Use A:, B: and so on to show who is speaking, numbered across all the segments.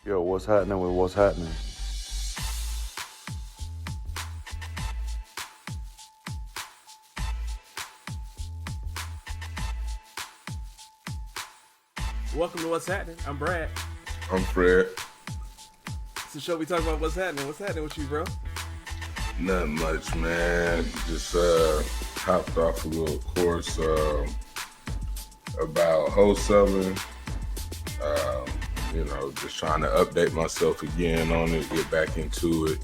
A: Yo, what's happening with what's happening?
B: Welcome to What's Happening. I'm Brad.
C: I'm Fred.
B: It's the show we talk about what's happening. What's happening with you, bro?
C: Nothing much, man. Just hopped off a little course about wholesaling. Just trying to update myself again on it, get back into it,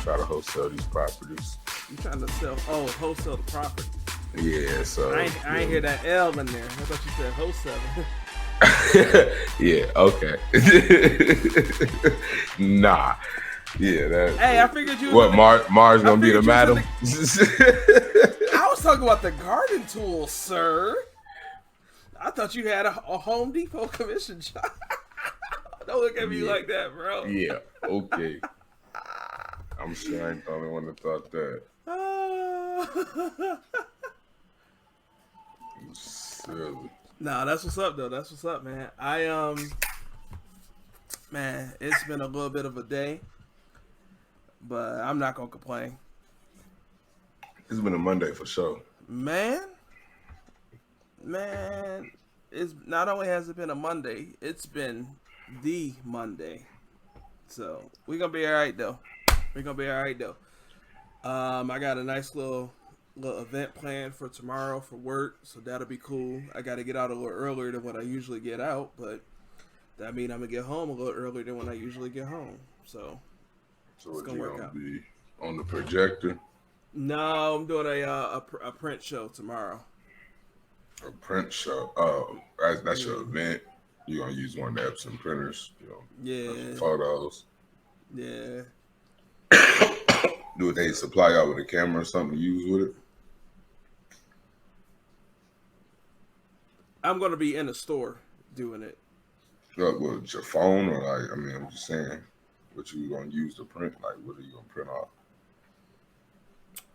C: try to wholesale these properties.
B: You trying to wholesale the property.
C: Yeah, so
B: I ain't hear that L in there. I thought you said wholesale.
C: Yeah, okay. Nah. Yeah, that.
B: Hey, I figured you.
C: What, Mars gonna be the madam?
B: I was talking about the garden tools, sir. I thought you had a Home Depot commission job. Don't look at me like that, bro.
C: Yeah, okay. I'm sure I ain't the only one that thought that. Silly.
B: Nah, that's what's up, though. That's what's up, man. Man, it's been a little bit of a day, but I'm not gonna complain.
C: It's been a Monday for sure.
B: Man, it's not only has it been a Monday, it's been the Monday. So we're gonna be all right though. I got a nice little event planned for tomorrow for work, so that'll be cool. I got to get out a little earlier than when I usually get out, but that means I'm gonna get home a little earlier than when I usually get home. So
C: it's gonna work out. Be on the projector?
B: No, I'm doing a print show tomorrow.
C: A print show? Oh, that's your event. You gonna use one of the Epson printers?
B: Yeah.
C: Photos.
B: Yeah.
C: Do they supply y'all with a camera or something to use with it?
B: I'm gonna be in a store doing it.
C: With your phone or I'm just saying, what you gonna use to print? Like, what are you gonna print off?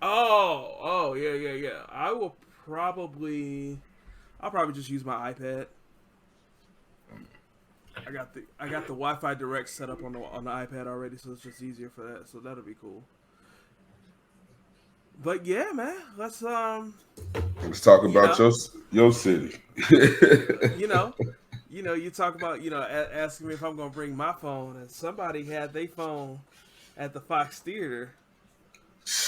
B: Oh, yeah. I'll probably just use my iPad. I got the Wi-Fi Direct set up on the iPad already, so it's just easier for that. So that'll be cool. But yeah, man, let's talk
C: about your city.
B: You talk about asking me if I'm gonna bring my phone, and somebody had their phone at the Fox Theater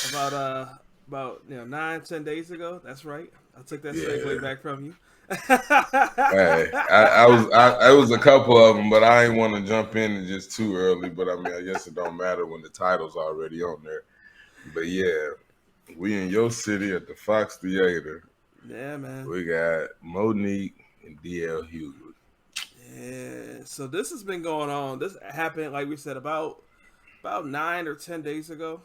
B: about 9-10 days ago. That's right. I took that segue back from you.
C: Hey, I was a couple of them, but I ain't want to jump in just too early. But I guess it don't matter when the title's already on there. But yeah, we in your city at the Fox Theater.
B: Yeah, man.
C: We got Mo'Nique and DL Hughley.
B: Yeah. So this has been going on. This happened, like we said, about 9 or 10 days ago.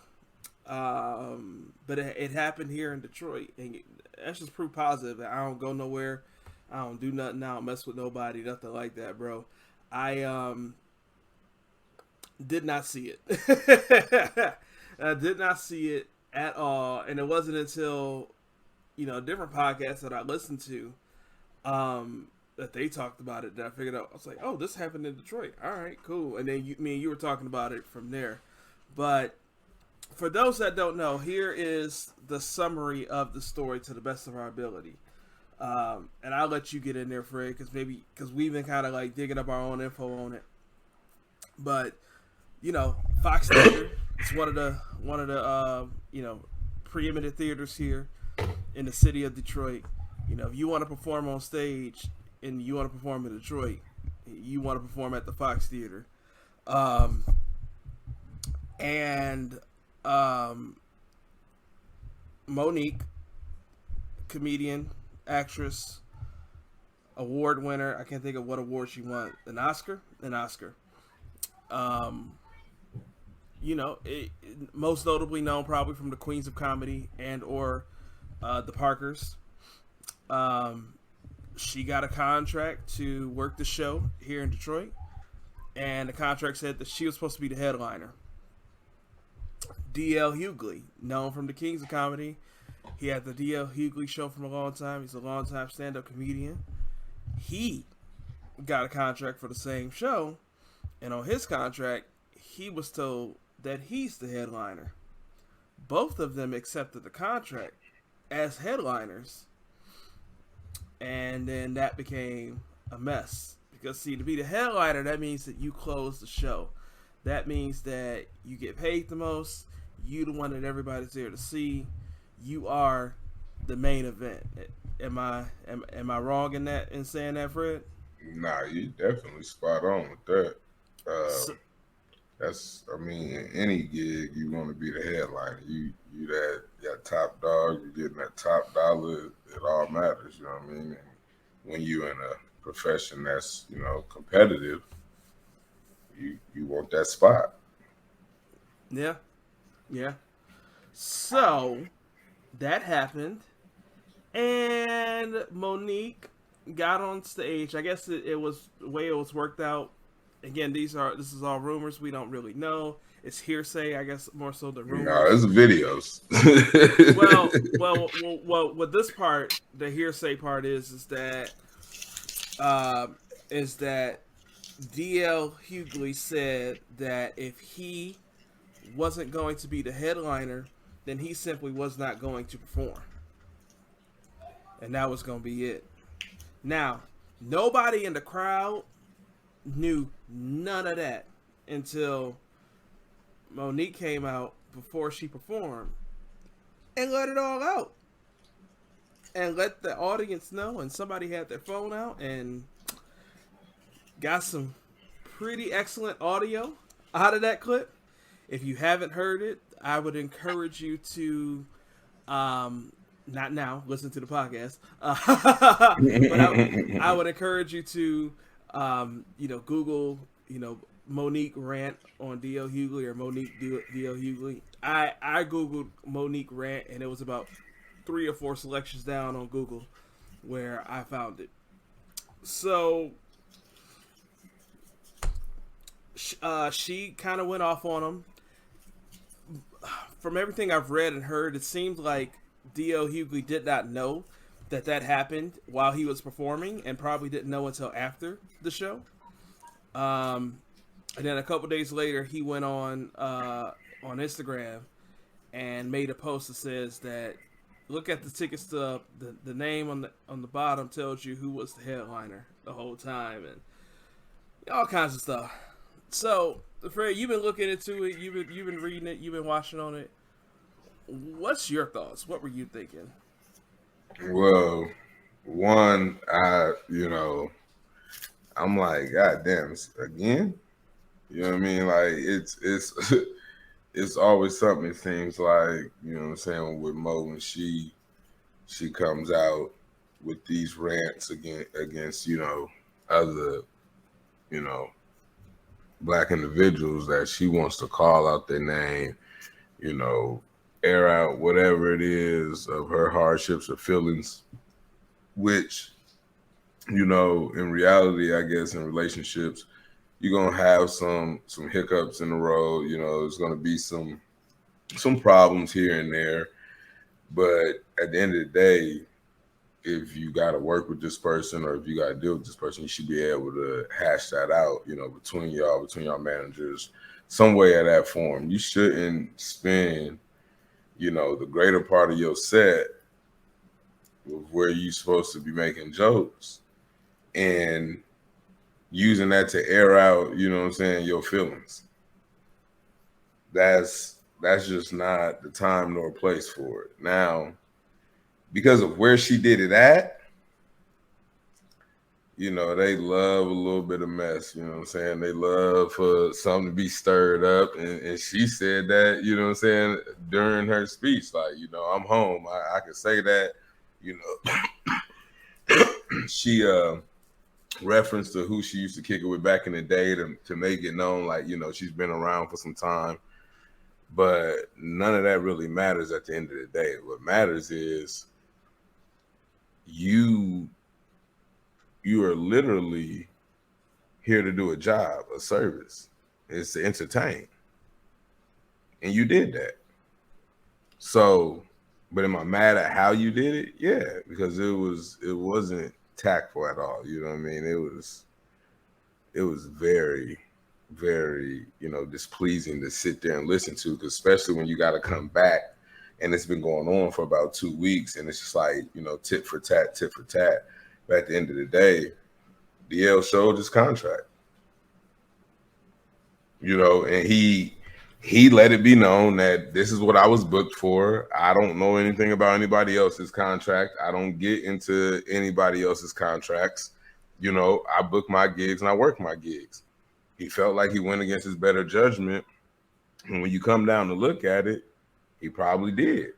B: But it happened here in Detroit, and that's just proof positive that I don't go nowhere. I don't do nothing. I don't mess with nobody. Nothing like that, bro. I did not see it. I did not see it at all, and it wasn't until different podcasts that I listened to that they talked about it that I figured out. I was like, oh, this happened in Detroit. All right, cool. And then you were talking about it from there. But for those that don't know, here is the summary of the story to the best of our ability. And I'll let you get in there, Fred, because we've been kind of like digging up our own info on it. But Fox Theater is one of the preeminent theaters here in the city of Detroit. If you want to perform on stage and you want to perform in Detroit, you want to perform at the Fox Theater. Mo'Nique, comedian, actress, award winner. I can't think of what award she won. An Oscar. Most notably known probably from the Queens of Comedy and or the Parkers. She got a contract to work the show here in Detroit, and the contract said that she was supposed to be the headliner. DL Hughley, known from the Kings of Comedy. He had the DL Hughley show for a long time. He's a long-time stand-up comedian. He got a contract for the same show, And on his contract, he was told that he's the headliner. Both of them accepted the contract as headliners, and then that became a mess. Because, see, to be the headliner, that means that you close the show. That means that you get paid the most. You the one that everybody's there to see. You are the main event. Am I wrong in saying that, Fred?
C: Nah, you definitely spot on with that.
B: So,
C: That's, I mean, any gig you want to be the headliner. You that top dog. You getting that top dollar. It all matters. You know what I mean? And when you in a profession that's competitive, you want that spot.
B: yeah, yeah. So that happened, and Mo'Nique got on stage. I guess it was the way it was worked out. Again, this is all rumors. We don't really know. It's hearsay, I guess, more so than rumors.
C: No, it's videos.
B: well. With this part, the hearsay part is that DL Hughley said that if he wasn't going to be the headliner, then he simply was not going to perform, and that was going to be it. Now, nobody in the crowd knew none of that until Mo'Nique came out before she performed and let it all out and let the audience know, and somebody had their phone out and got some pretty excellent audio out of that clip. If you haven't heard it, I would encourage you to not now listen to the podcast, but I would encourage you to Google, Mo'Nique rant on DL Hughley or Mo'Nique DL Hughley. I Googled Mo'Nique rant, and it was about 3 or 4 selections down on Google where I found it. So she kind of went off on him. From everything I've read and heard, it seemed like DL Hughley did not know that happened while he was performing, and probably didn't know until after the show. And then a couple days later, he went on Instagram and made a post that says that, look at the ticket stub. The name on the bottom tells you who was the headliner the whole time, and all kinds of stuff. So, Fred, you've been looking into it. You've been reading it. You've been watching on it. What's your thoughts? What were you thinking?
C: Well, one, I'm like, God damn, again? You know what I mean? Like, it's it's always something, it seems like, you know what I'm saying, with Mo, when she comes out with these rants against other, black individuals, that she wants to call out their name, air out whatever it is of her hardships or feelings, which, in reality, I guess in relationships, you're gonna have some hiccups in the road. There's gonna be some problems here and there, but at the end of the day, if you got to work with this person, or if you got to deal with this person, you should be able to hash that out, between y'all managers, some way of that form. You shouldn't spend, the greater part of your set with where you're supposed to be making jokes and using that to air out, your feelings. That's just not the time nor place for it. Now, because of where she did it at, they love a little bit of mess, They love for something to be stirred up. And she said that, during her speech, like, I'm home. I can say that, she reference to who she used to kick it with back in the day to make it known, like, she's been around for some time. But none of that really matters at the end of the day. What matters is you are literally here to do a job, a service. It's to entertain. And you did that. So, but am I mad at how you did it? Yeah, because it wasn't tactful at all. You know what I mean? It was very, very, displeasing to sit there and listen to, because especially when you got to come back and it's been going on for about 2 weeks and it's just like, tit for tat, tit for tat. But at the end of the day, DL showed his contract, and he let it be known that this is what I was booked for. I don't know anything about anybody else's contract. I don't get into anybody else's contracts. I book my gigs and I work my gigs. He felt like he went against his better judgment. And when you come down to look at it, he probably did.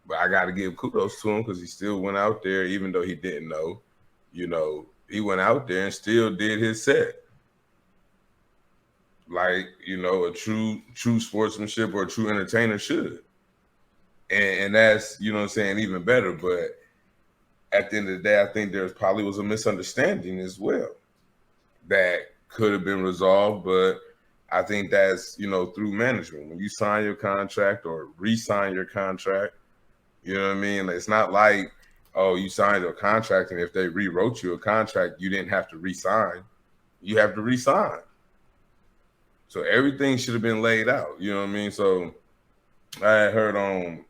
C: But I got to give kudos to him because he still went out there, even though he didn't know. He went out there and still did his set. Like, a true sportsmanship or a true entertainer should. And that's, even better. But at the end of the day, I think there probably was a misunderstanding as well that could have been resolved. But I think that's, through management. When you sign your contract or re-sign your contract, you know what I mean? It's not like, oh, you signed a contract and if they rewrote you a contract, you didn't have to re-sign. You have to re-sign. So everything should have been laid out. You know what I mean? So I had heard on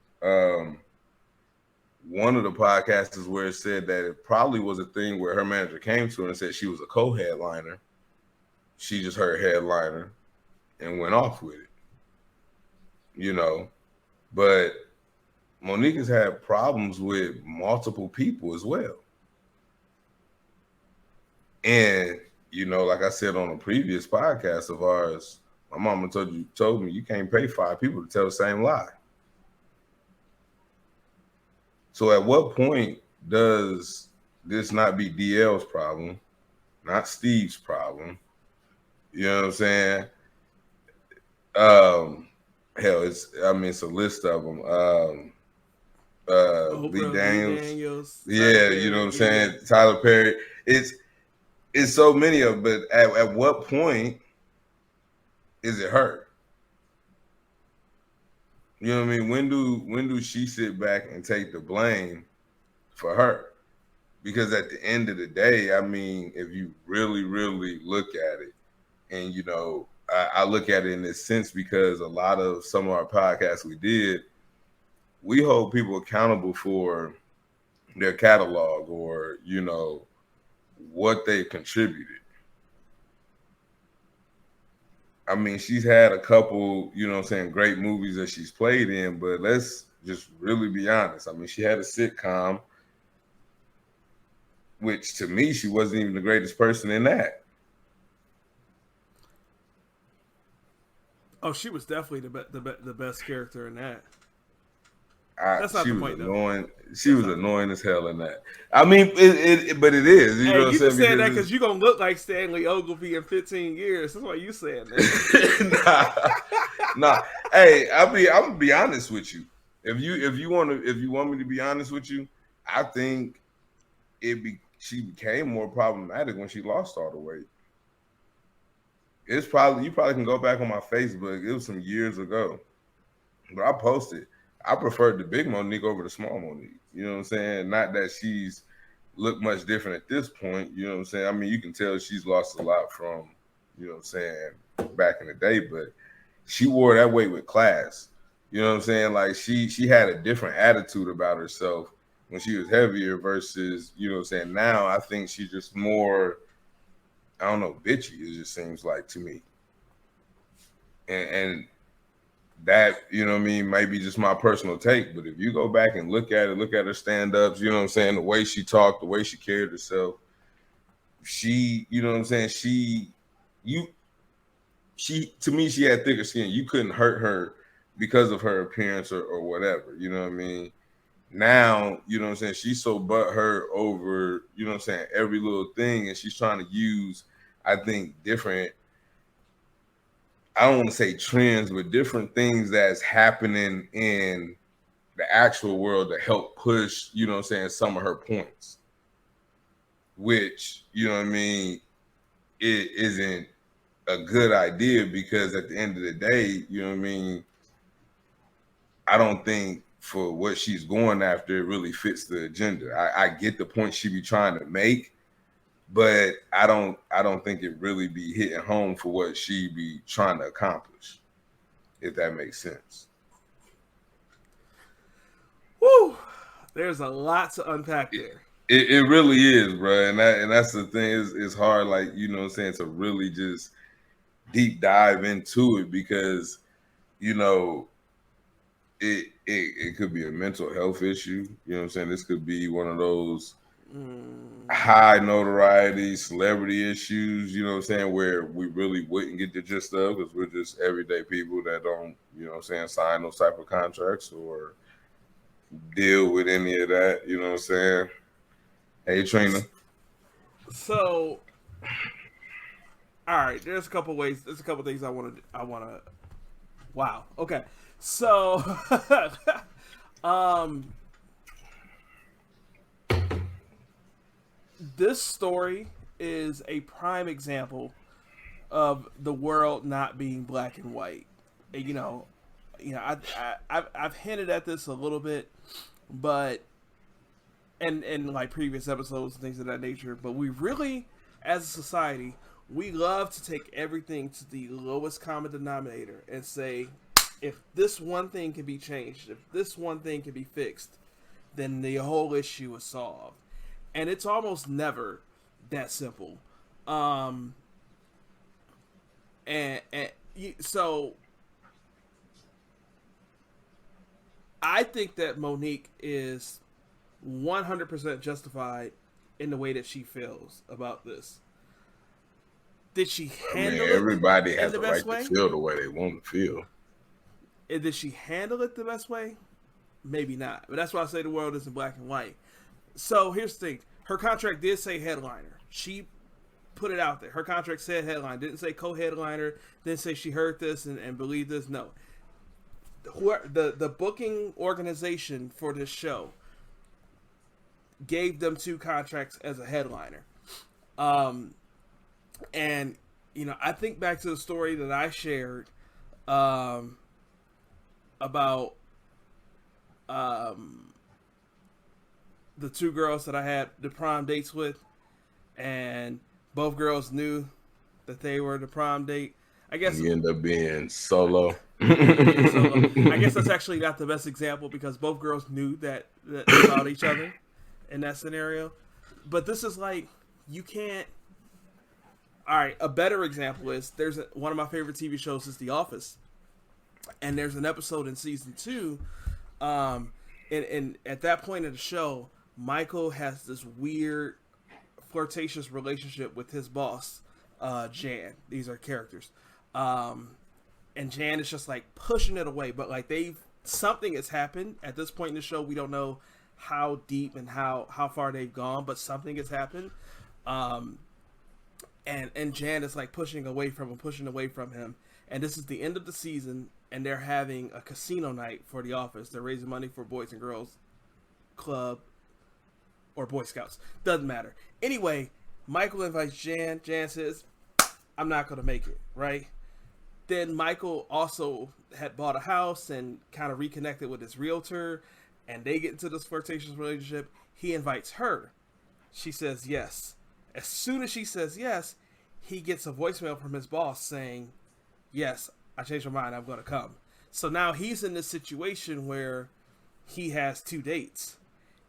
C: one of the podcasts where it said that it probably was a thing where her manager came to her and said she was a co-headliner. She just heard headliner and went off with it. But Mo'Nique has had problems with multiple people as well. And like I said on a previous podcast of ours, my mama told me you can't pay 5 people to tell the same lie. So at what point does this not be DL's problem, not Steve's problem? You know what I'm saying? Hell, it's a list of them. Lee Daniels. Yeah, you know what I'm saying? Tyler Perry. It's so many of them, but at what point is it her? You know what I mean? When do she sit back and take the blame for her? Because at the end of the day, I mean, if you really, really look at it, and I look at it in this sense because a lot of some of our podcasts we hold people accountable for their catalog or, what they contributed. I mean, she's had a couple, great movies that she's played in, but let's just really be honest. I mean, she had a sitcom, which to me, she wasn't even the greatest person in that.
B: Oh, she was definitely the best character in that. That's not the point,
C: though. She was annoying as hell in that. I mean, but it is. You know what I'm saying?
B: You saying that because you're going to look like Stanley Ogilvy in 15 years. That's why you saying that.
C: Nah. Hey, I'm gonna be honest with you. If you want me to be honest with you, I think she became more problematic when she lost all the weight. You probably can go back on my Facebook. It was some years ago, but I posted. I preferred the big Mo'Nique over the small Mo'Nique. You know what I'm saying? Not that she's looked much different at this point. You know what I'm saying? I mean, you can tell she's lost a lot from, you know what I'm saying, back in the day, but she wore that weight with class. You know what I'm saying? Like she had a different attitude about herself when she was heavier versus, you know what I'm saying, now I think she's just more, I don't know, bitchy, it just seems like to me. And that, you know what I mean, might be just my personal take, but if you go back and look at her stand-ups, you know what I'm saying, the way she talked, the way she carried herself, she, you know what I'm saying, she to me, she had thicker skin. You couldn't hurt her because of her appearance or whatever, you know what I mean? Now, you know what I'm saying, she's so butthurt over, you know what I'm saying, every little thing, and she's trying to use, I think, different, I don't want to say trends, but different things that's happening in the actual world to help push, you know what I'm saying, some of her points, which, you know what I mean, it isn't a good idea because at the end of the day, you know what I mean, I don't think for what she's going after, it really fits the agenda. I get the point she be trying to make, but I don't think it really be hitting home for what she be trying to accomplish, if that makes sense.
B: Woo! There's a lot to unpack there.
C: It really is, bro, and that's the thing. It's hard, like, you know what I'm saying, to really just deep dive into it, because, you know, it could be a mental health issue. You know what I'm saying? This could be one of those high notoriety celebrity issues, you know what I'm saying, where we really wouldn't get the gist of, because we're just everyday people that don't, you know what I'm saying, sign those type of contracts or deal with any of that, you know what I'm saying? Hey, Trina.
B: So, all right, there's a couple ways. There's a couple things I want to. Wow. Okay. So, this story is a prime example of the world not being black and white. You know, I've hinted at this a little bit, but and like previous episodes and things of that nature. But we really, as a society, we love to take everything to the lowest common denominator and say, if this one thing can be changed, if this one thing can be fixed, then the whole issue is solved. And it's almost never that simple. So I think that Mo'Nique is 100% justified in the way that she feels about this. Did she handle
C: everybody
B: it
C: has
B: in
C: the
B: the best
C: right
B: way?
C: to feel the way they want to feel.
B: And did she handle it the best way? Maybe not. But that's why I say the world isn't black and white. So here's the thing. Her contract did say headliner. She put it out there. Her contract said headliner. Didn't say co-headliner. Didn't say she heard this and believed this. No. The booking organization for this show gave them 2 contracts as a headliner. And, you know, I think back to the story that I shared about the 2 girls that I had the prom dates with, and both girls knew that they were the prom date. I guess
C: you end up being solo.
B: I guess that's actually not the best example, because both girls knew that about each other in that scenario. But this is like, you can't. All right, a better example is one of my favorite TV shows is The Office, and there's an episode in season 2, and at that point of the show, Michael has this weird flirtatious relationship with his boss, Jan. These are characters, and Jan is just like pushing it away, but like something has happened at this point in the show. We don't know how deep and how far they've gone, but something has happened. And Jan is like pushing away from him. And this is the end of the season, and they're having a casino night for the office. They're raising money for Boys and Girls Club or Boy Scouts. Doesn't matter. Anyway, Michael invites Jan. Jan says, I'm not going to make it, right? Then Michael also had bought a house and kind of reconnected with his realtor, and they get into this flirtatious relationship. He invites her. She says yes. As soon as she says yes, he gets a voicemail from his boss saying, yes, I changed my mind, I'm going to come. So now he's in this situation where he has 2 dates.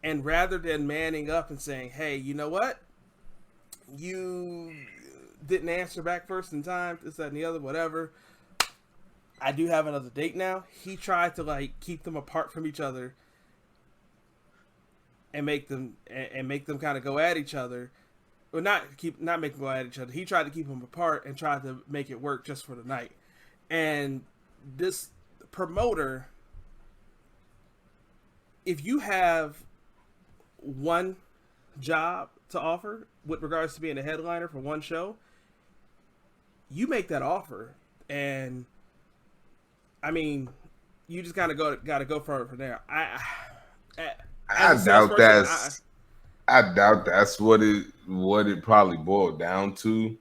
B: And rather than manning up and saying, hey, you know what? You didn't answer back first in time, this, that, and the other, whatever. I do have another date now. He tried to like keep them apart from each other and make them kind of go at each other. Or not make them go at each other. He tried to keep them apart and tried to make it work just for the night. And this promoter, if you have one job to offer with regards to being a headliner for one show, you make that offer, and I mean, you just gotta go for it from there.
C: I doubt that's what it probably boiled down to.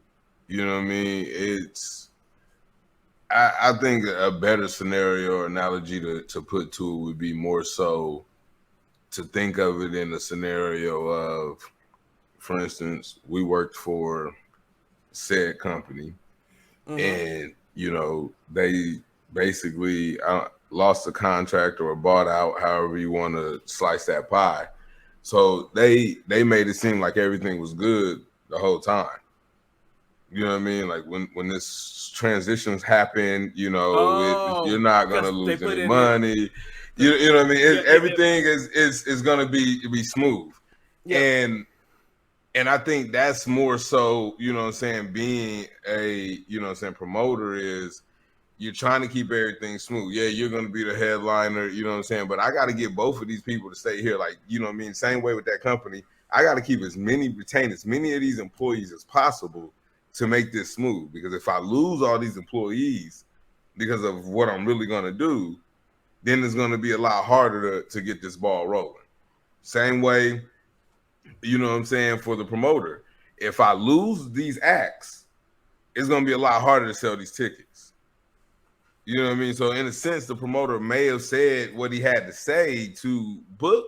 C: You know what I mean? I think a better scenario or analogy to put to it would be more so to think of it in a scenario of for instance, we worked for said company, and they basically lost a contract or bought out, however you want to slice that pie. So they made it seem like everything was good the whole time. You know what I mean? Like when this transitions happen, you're not gonna lose any money. You know what I mean? Everything is gonna be smooth. Yeah. And I think that's more so, being a, promoter is you're trying to keep everything smooth. Yeah, you're going to be the headliner, but I got to get both of these people to stay here. Like, same way with that company. I got to retain as many of these employees as possible to make this smooth. Because if I lose all these employees because of what I'm really going to do, then it's going to be a lot harder to get this ball rolling. Same way, for the promoter. If I lose these acts, it's going to be a lot harder to sell these tickets. You know what I mean? So in a sense, the promoter may have said what he had to say to book,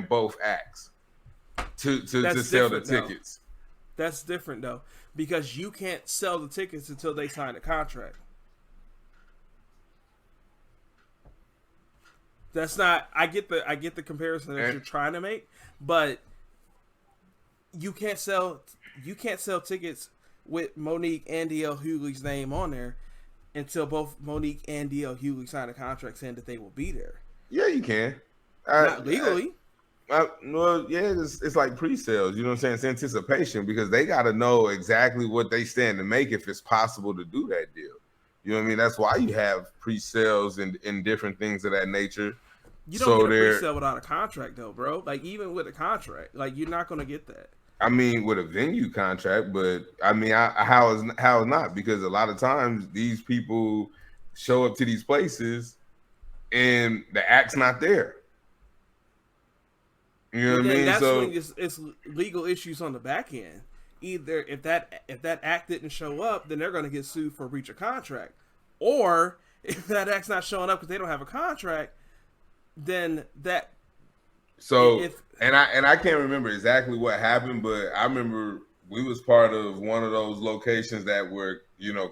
C: both acts to sell the tickets.
B: That's different though, because you can't sell the tickets until they sign a contract. That's not. I get the comparison that you're trying to make, but you can't sell tickets with Mo'Nique and DL Hughley's name on there until both Mo'Nique and DL Hughley sign a contract saying that they will be there.
C: Yeah, you can.
B: Not legally.
C: Well, yeah, it's like pre-sales. You know what I'm saying? It's anticipation because they got to know exactly what they stand to make if it's possible to do that deal. You know what I mean? That's why you have pre-sales and different things of that nature.
B: You don't get a pre-sale without a contract, though, bro. Like, even with a contract, like, you're not going to get that.
C: I mean, with a venue contract, but I mean, how is not? Because a lot of times these people show up to these places and the act's not there. You know what I mean?
B: That's when it's legal issues on the back end. Either if that act didn't show up, then they're going to get sued for breach of contract, or if that act's not showing up because they don't have a contract, then that.
C: So and I can't remember exactly what happened, but I remember we was part of one of those locations that were,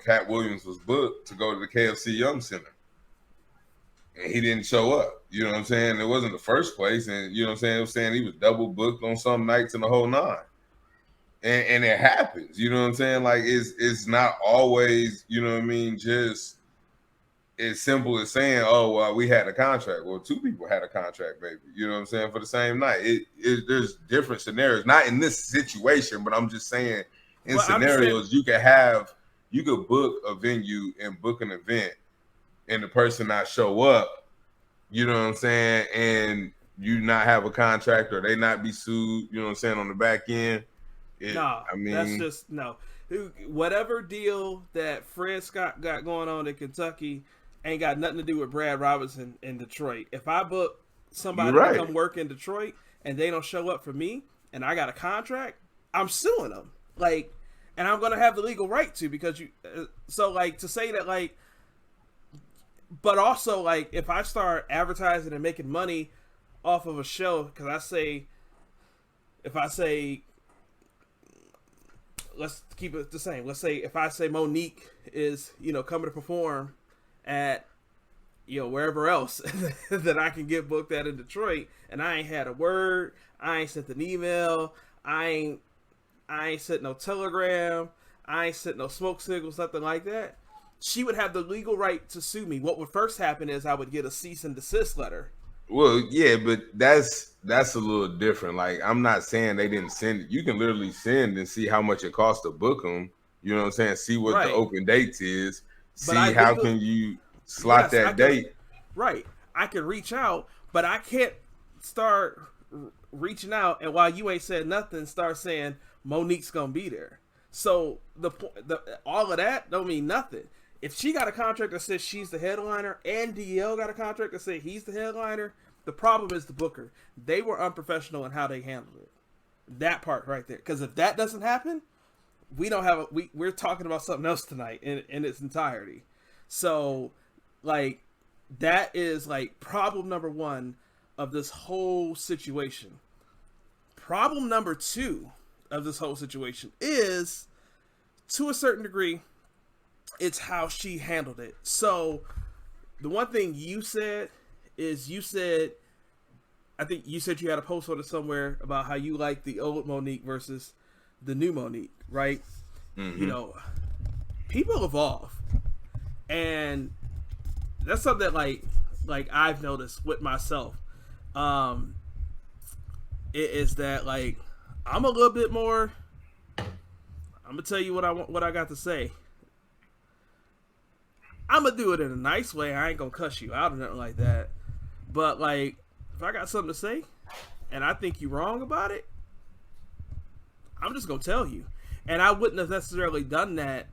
C: Cat Williams was booked to go to the KFC Young Center. And he didn't show up. You know what I'm saying? It wasn't the first place. And you know what I'm saying? It was saying he was double booked on some nights and the whole nine. And it happens. You know what I'm saying? Like it's not always, just as simple as saying, oh, well, we had a contract. Well, two people had a contract, maybe. You know what I'm saying? For the same night. There's different scenarios. Not in this situation, but I'm just saying scenarios you could book a venue and book an event and the person not show up, you know what I'm saying, and you not have a contract or they not be sued, you know what I'm saying, on the back end.
B: That's just no. Whatever deal that Fred Scott got going on in Kentucky ain't got nothing to do with Brad Robinson in Detroit. If I book somebody to come work in Detroit and they don't show up for me and I got a contract, I'm suing them. Like, and I'm going to have the legal right to, because so like to say that, like, but also like if I start advertising and making money off of a show, because if I say, let's keep it the same. Let's say if I say Mo'Nique is, coming to perform at, wherever else that I can get booked at in Detroit, and I ain't had a word, I ain't sent an email, I ain't sent no telegram, I ain't sent no smoke signals, nothing like that, she would have the legal right to sue me. What would first happen is I would get a cease and desist letter.
C: Well, yeah, but that's a little different. Like, I'm not saying they didn't send it. You can literally send and see how much it costs to book them. You know what I'm saying? See what the open dates is. See how can you slot that date.
B: Right. I can reach out, but I can't start reaching out and while you ain't said nothing, start saying Mo'Nique's gonna be there. So all of that don't mean nothing. If she got a contract that says she's the headliner and DL got a contract that says he's the headliner, the problem is the booker. They were unprofessional in how they handled it. That part right there. Because if that doesn't happen, we're talking about something else tonight in its entirety. So, like, that is like problem number one of this whole situation. Problem number two of this whole situation is, to a certain degree, it's how she handled it. So the one thing you said is I think you said you had a post on it somewhere about how you like the old Mo'Nique versus the new Mo'Nique, right?
C: Mm-hmm.
B: You know, people evolve, and that's something that like I've noticed with myself. It is that like I'm a little bit more. I'm gonna tell you what I got to say. I'm gonna do it in a nice way. I ain't gonna cuss you out or nothing like that. But like, if I got something to say, and I think you're wrong about it, I'm just gonna tell you. And I wouldn't have necessarily done that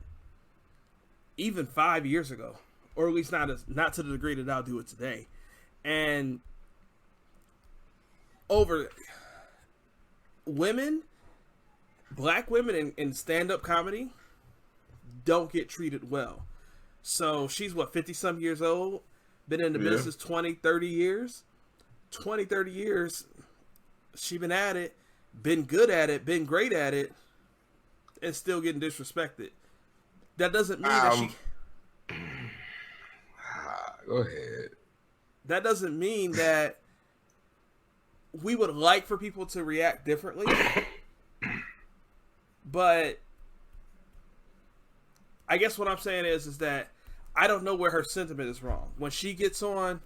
B: even 5 years ago, or at least not to the degree that I'll do it today. And over women, black women in stand-up comedy don't get treated well. So she's 50 some years old, been in the business 20, 30 years. 20, 30 years, she been at it, been good at it, been great at it, and still getting disrespected. That doesn't mean that she...
C: Go ahead.
B: That doesn't mean that we would like for people to react differently. But I guess what I'm saying is that I don't know where her sentiment is wrong. When she gets on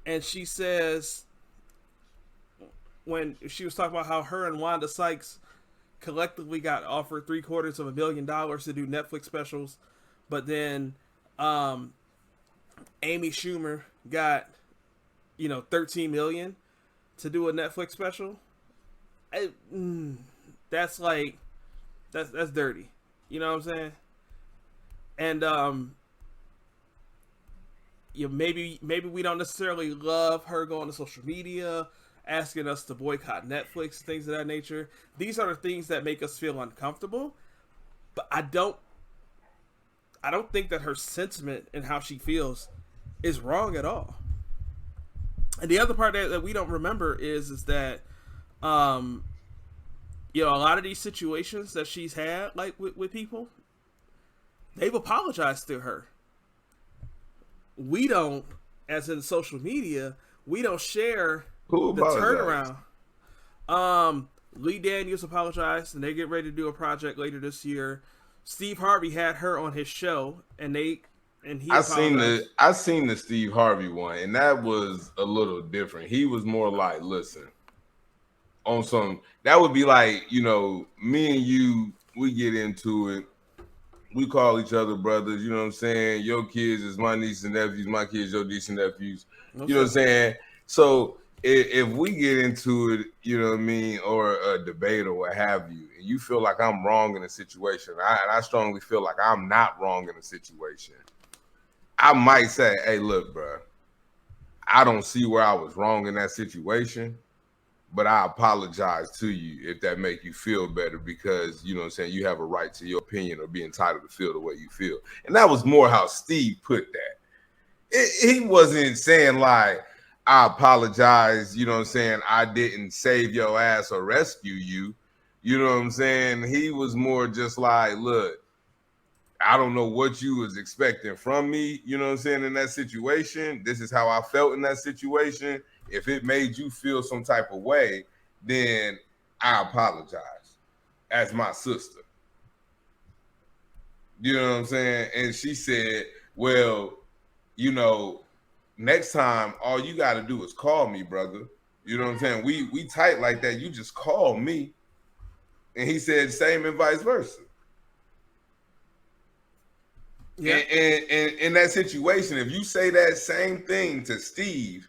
B: and she says, when she was talking about how her and Wanda Sykes collectively got offered $750,000 to do Netflix specials, but then Amy Schumer got, $13 million to do a Netflix special. That's dirty. You know what I'm saying? And maybe we don't necessarily love her going to social media, asking us to boycott Netflix, things of that nature. These are the things that make us feel uncomfortable. But I don't think that her sentiment and how she feels is wrong at all. And the other part that we don't remember is that a lot of these situations that she's had, like with people, they've apologized to her. We don't, as in social media, we don't share the turnaround. Lee Daniels apologized, and they get ready to do a project later this year. Steve Harvey had her on his show, and he apologized.
C: I seen the Steve Harvey one, and that was a little different. He was more like, listen, on some, that would be like, me and you, we get into it. We call each other brothers, you know what I'm saying? Your kids is my nieces and nephews, my kids, your nieces and nephews. You know what I'm saying? So if we get into it, you know what I mean, or a debate or what have you, and you feel like I'm wrong in a situation, and I strongly feel like I'm not wrong in a situation, I might say, hey, look, bro, I don't see where I was wrong in that situation, but I apologize to you if that make you feel better, because, you know what I'm saying, you have a right to your opinion or be entitled to feel the way you feel. And that was more how Steve put that. He wasn't saying like, I apologize, you know what I'm saying, I didn't save your ass or rescue you. You know what I'm saying? He was more just like, look, I don't know what you was expecting from me, you know what I'm saying, in that situation. This is how I felt in that situation. If it made you feel some type of way, then I apologize as my sister. You know what I'm saying? And she said, well, next time, all you got to do is call me, brother. You know what I'm saying? We tight like that. You just call me. And he said same and vice versa. Yeah. And in that situation, if you say that same thing to Steve,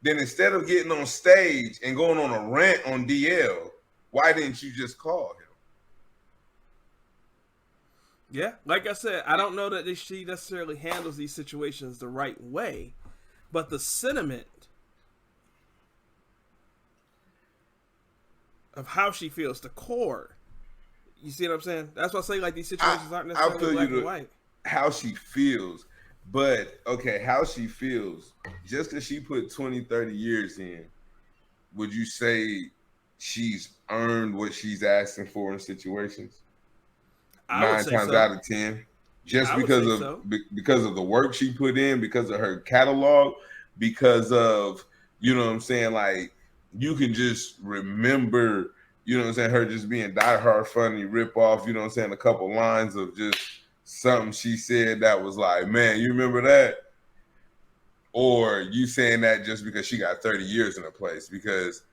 C: then instead of getting on stage and going on a rant on DL, why didn't you just call him?
B: Yeah, like I said, I don't know that she necessarily handles these situations the right way, but the sentiment of how she feels, the core, you see what I'm saying? That's why I say like these situations aren't necessarily black and white.
C: How she feels, but okay, how she feels, just because she put 20, 30 years in, would you say she's earned what she's asking for in situations?
B: I would
C: 9
B: say
C: times
B: so.
C: out of 10, just
B: I would say
C: because of the work she put in, because of her catalog, because of, you know what I'm saying, like, you can just remember, you know what I'm saying, her just being diehard funny, rip off, you know what I'm saying, a couple lines of just something she said that was like, man, you remember that? Or you saying that just because she got 30 years in a place? Because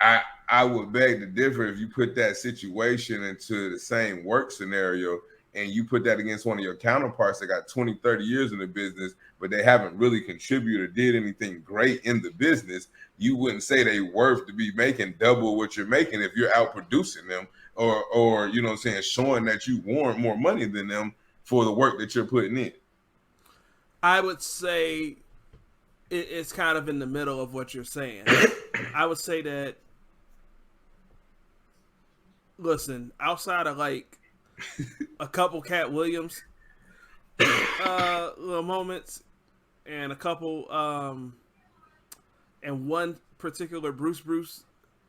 C: I would beg to differ if you put that situation into the same work scenario and you put that against one of your counterparts that got 20, 30 years in the business, but they haven't really contributed or did anything great in the business. You wouldn't say they worth to be making double what you're making if you're out producing them or you know what I'm saying, showing that you warrant more money than them for the work that you're putting in.
B: I would say it's kind of in the middle of what you're saying. I would say that, listen, outside of like a couple Cat Williams little moments and a couple and one particular Bruce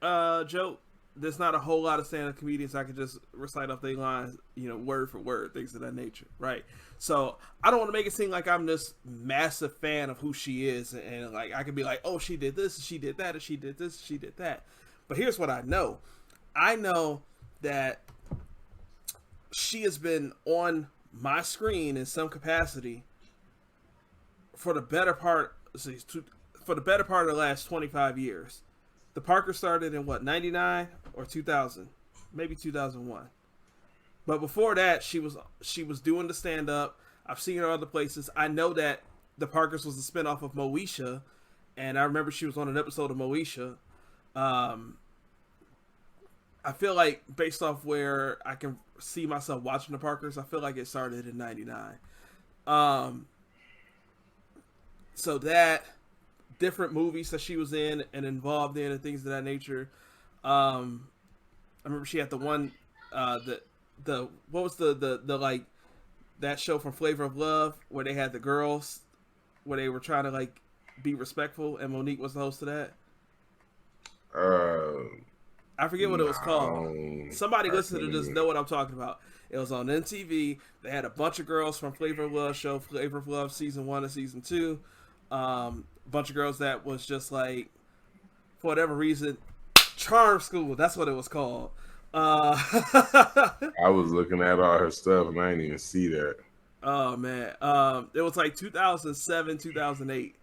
B: joke, there's not a whole lot of stand-up comedians I could just recite off their lines, you know, word for word, things of that nature, right? So I don't want to make it seem like I'm this massive fan of who she is, and like I could be like, oh, she did this, and she did that, and she did this, and she did that. But here's what I know. I know that she has been on my screen in some capacity for the better part of the last 25 years. The Parker started in what, 99 or 2000, maybe 2001. But before that, she was doing the stand up. I've seen her other places. I know that the Parkers was a spinoff of Moesha, and I remember she was on an episode of Moesha. I feel like based off where I can see myself watching the Parkers, I feel like it started in 99. So that, different movies that she was in and involved in and things of that nature. I remember she had the one, the what was the like that show from Flavor of Love where they had the girls where they were trying to like be respectful, and Mo'Nique was the host of that. I forget what it was called. Somebody listening to this know what I'm talking about. It was on MTV. They had a bunch of girls from Flavor of Love show, Flavor of Love season 1 and season 2. A bunch of girls that was just like, for whatever reason, Charm School. That's what it was called.
C: I was looking at all her stuff and I didn't even see that.
B: Oh man, it was like 2007, 2008,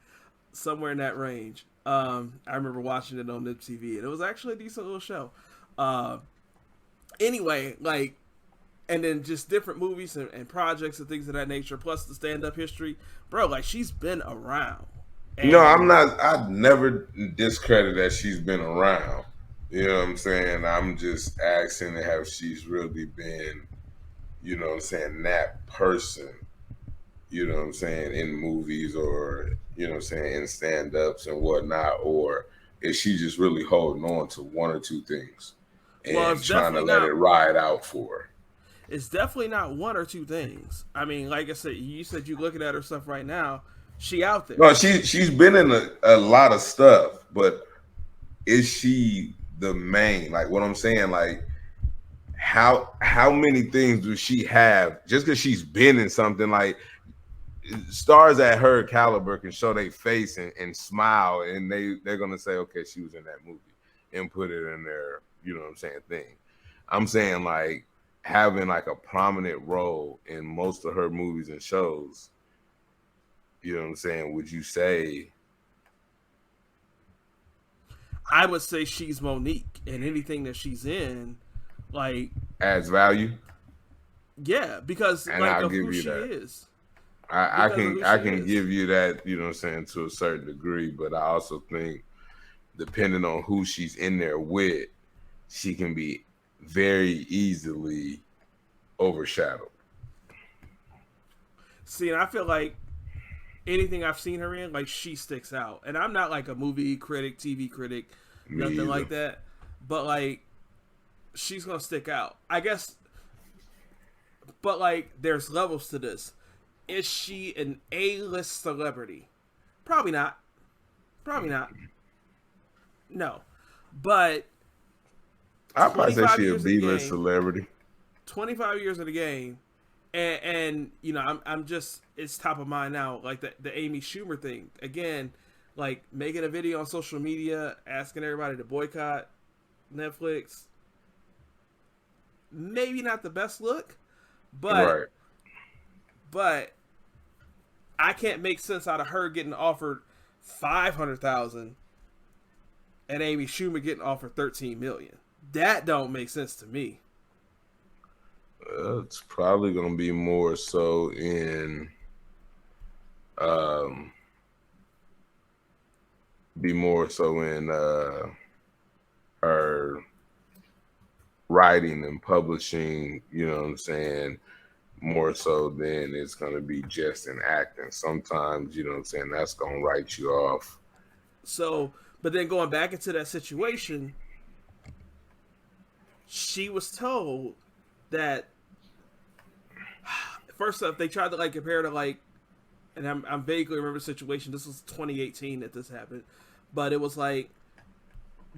B: somewhere in that range. I remember watching it on MTV, and it was actually a decent little show. Anyway, like, and then just different movies and projects and things of that nature, plus the stand-up history, bro. Like, she's been around. And
C: no, I'm not. I'd never discredit that she's been around. You know what I'm saying? I'm just asking to have she's really been, you know what I'm saying, that person, you know what I'm saying, in movies or, you know what I'm saying, in stand-ups and whatnot, or is she just really holding on to one or two things and trying to let it ride out for her?
B: It's definitely not one or two things. I mean, like I said, you said you looking at her stuff right now. She out there.
C: No, she's been in a lot of stuff, but is she the main? Like, what I'm saying, like, how many things does she have just because she's been in something? Like, stars at her caliber can show their face and smile, and they're gonna say, okay, she was in that movie, and put it in their, you know what I'm saying, thing. I'm saying, like, having like a prominent role in most of her movies and shows, you know what I'm saying, would you say?
B: I would say she's Mo'Nique, and anything that she's in, like,
C: adds value.
B: Yeah, because
C: and
B: like
C: I'll
B: of
C: give
B: who
C: you
B: she
C: that.
B: is.
C: I can give you that, you know what I'm saying, to a certain degree, but I also think depending on who she's in there with, she can be very easily overshadowed.
B: See, and I feel like anything I've seen her in, like, she sticks out. And I'm not like a movie critic, TV critic, nothing like that. But like, she's gonna stick out, I guess. But like, there's levels to this. Is she an A-list celebrity? Probably not. Probably not. No. But
C: I probably say
B: 25
C: she a
B: years in the
C: B-list
B: game.
C: celebrity.
B: 25 years in the game, and you know, I'm just, it's top of mind now. Like the Amy Schumer thing again, like making a video on social media asking everybody to boycott Netflix. Maybe not the best look,
C: Right.
B: but I can't make sense out of her getting offered 500,000 and Amy Schumer getting offered 13 million. That don't make sense to me.
C: It's probably gonna be more so in her writing and publishing, you know what I'm saying, more so than it's gonna be just in acting. Sometimes, you know what I'm saying, that's gonna write you off.
B: So, but then going back into that situation, she was told that first off, they tried to like compare to like, and I'm vaguely remember the situation. This was 2018 that this happened, but it was like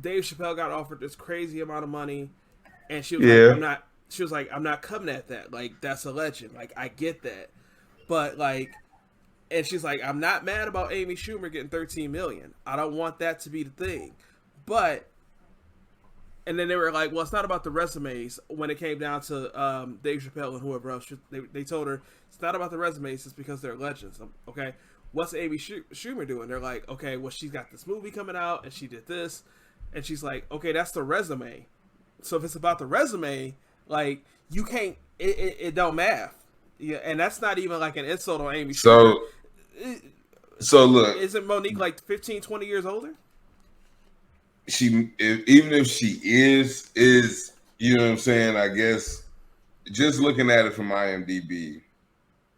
B: Dave Chappelle got offered this crazy amount of money, and she was like, I'm not. She was like, I'm not coming at that. Like, that's a legend. Like, I get that, but like, and she's like, I'm not mad about Amy Schumer getting 13 million. I don't want that to be the thing, but. And then they were like, well, it's not about the resumes when it came down to Dave Chappelle and whoever else. They told her, it's not about the resumes, it's because they're legends. Okay, what's Amy Schumer doing? They're like, okay, well, she's got this movie coming out, and she did this. And she's like, okay, that's the resume. So if it's about the resume, like, you can't, it don't math. Yeah, and that's not even like an insult on Amy Schumer.
C: So look.
B: Isn't Mo'Nique like 15, 20 years older?
C: Even if she is, you know what I'm saying, I guess just looking at it from IMDb,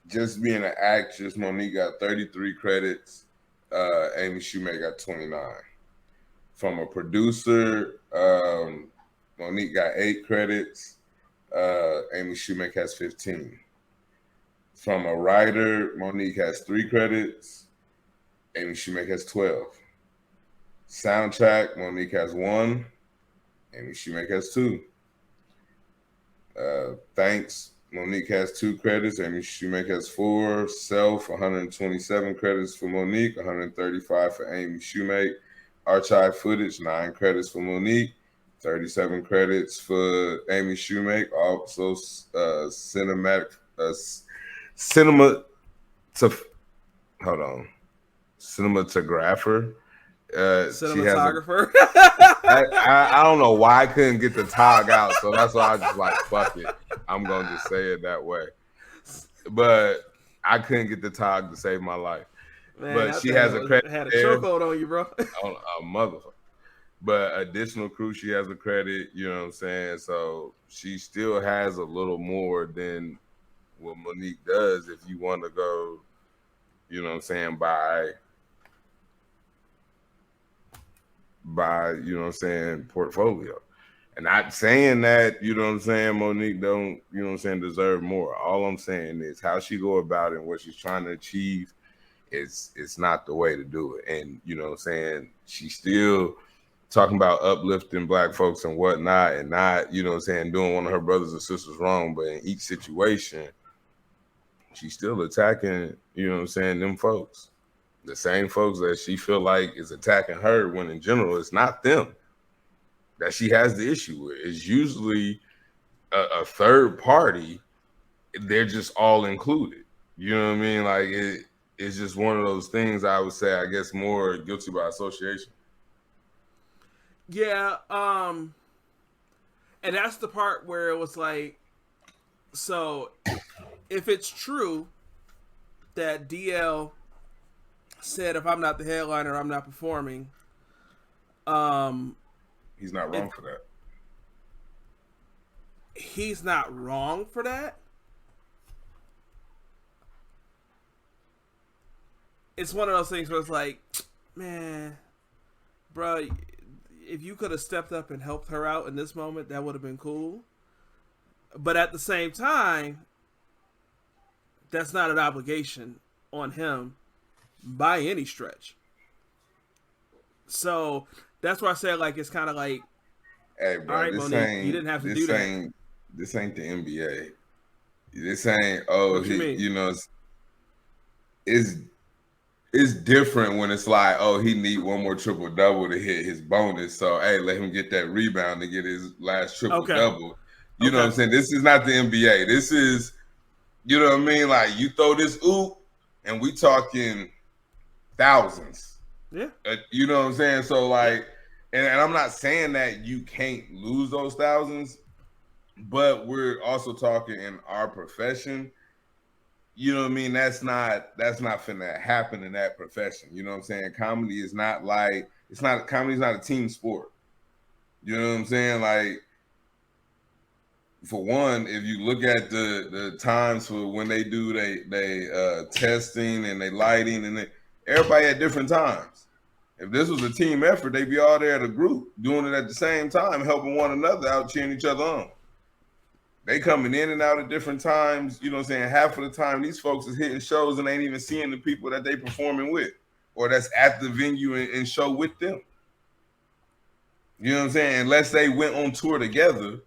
C: just being an actress, Mo'Nique got 33 credits, Amy Schumer got 29. From a producer, Mo'Nique got 8 credits, Amy Schumer has 15. From a writer, Mo'Nique has 3 credits, Amy Schumer has 12. Soundtrack, Mo'Nique has 1, Amy Schumer has 2. Thanks, Mo'Nique has 2 credits, Amy Schumer has 4. Self, 127 credits for Mo'Nique, 135 for Amy Schumer. Archive footage, 9 credits for Mo'Nique, 37 credits for Amy Schumer. Also, cinematographer.
B: Cinematographer.
C: I don't know why I couldn't get the tog out, so that's why I just like, fuck it. I'm gonna just say it that way. But I couldn't get the tog to save my life.
B: Man,
C: but she has a credit.
B: Had a chokehold on you, bro.
C: On a motherfucker. But additional crew, she has a credit. You know what I'm saying? So she still has a little more than what Mo'Nique does. If you want to go, you know what I'm saying, by you know what I'm saying, portfolio. And not saying that, you know what I'm saying, Mo'Nique don't, you know what I'm saying, deserve more. All I'm saying is how she go about it and what she's trying to achieve, it's not the way to do it. And, you know what I'm saying, she's still talking about uplifting black folks and whatnot, and not, you know what I'm saying, doing one of her brothers and sisters wrong. But in each situation, she's still attacking, you know what I'm saying, them folks. The same folks that she feel like is attacking her, when in general it's not them that she has the issue with. It's usually a third party. They're just all included. You know what I mean? Like it's just one of those things. I would say, I guess, more guilty by association.
B: Yeah, and that's the part where it was like, so if it's true that DL said, if I'm not the headliner, I'm not performing.
C: He's not wrong for that.
B: He's not wrong for that. It's one of those things where it's like, man, bro, if you could have stepped up and helped her out in this moment, that would have been cool. But at the same time, that's not an obligation on him by any stretch. So that's why I said, like, it's kind of like,
C: Hey,
B: All
C: bro,
B: right, Mo'Nique, you didn't have to do that.
C: This ain't the NBA. This ain't
B: What you mean?
C: it's it's different when it's like, oh, he need one more triple double to hit his bonus. So hey, let him get that rebound to get his last triple
B: Okay.
C: double. You know
B: Okay.
C: what I'm saying? This is not the NBA. This is, you know what I mean? Like you throw this oop, and we talking thousands.
B: Yeah.
C: You know what I'm saying? So like, and I'm not saying that you can't lose those thousands, but we're also talking in our profession. You know what I mean? That's not finna happen in that profession. You know what I'm saying? Comedy is not like comedy's not a team sport. You know what I'm saying? Like, for one, if you look at the times for when they do they testing and they lighting and everybody at different times. If this was a team effort, they'd be all there at a group doing it at the same time, helping one another out, cheering each other on. They coming in and out at different times. You know what I'm saying? Half of the time, these folks is hitting shows and ain't even seeing the people that they performing with or that's at the venue and show with them. You know what I'm saying? Unless they went on tour together,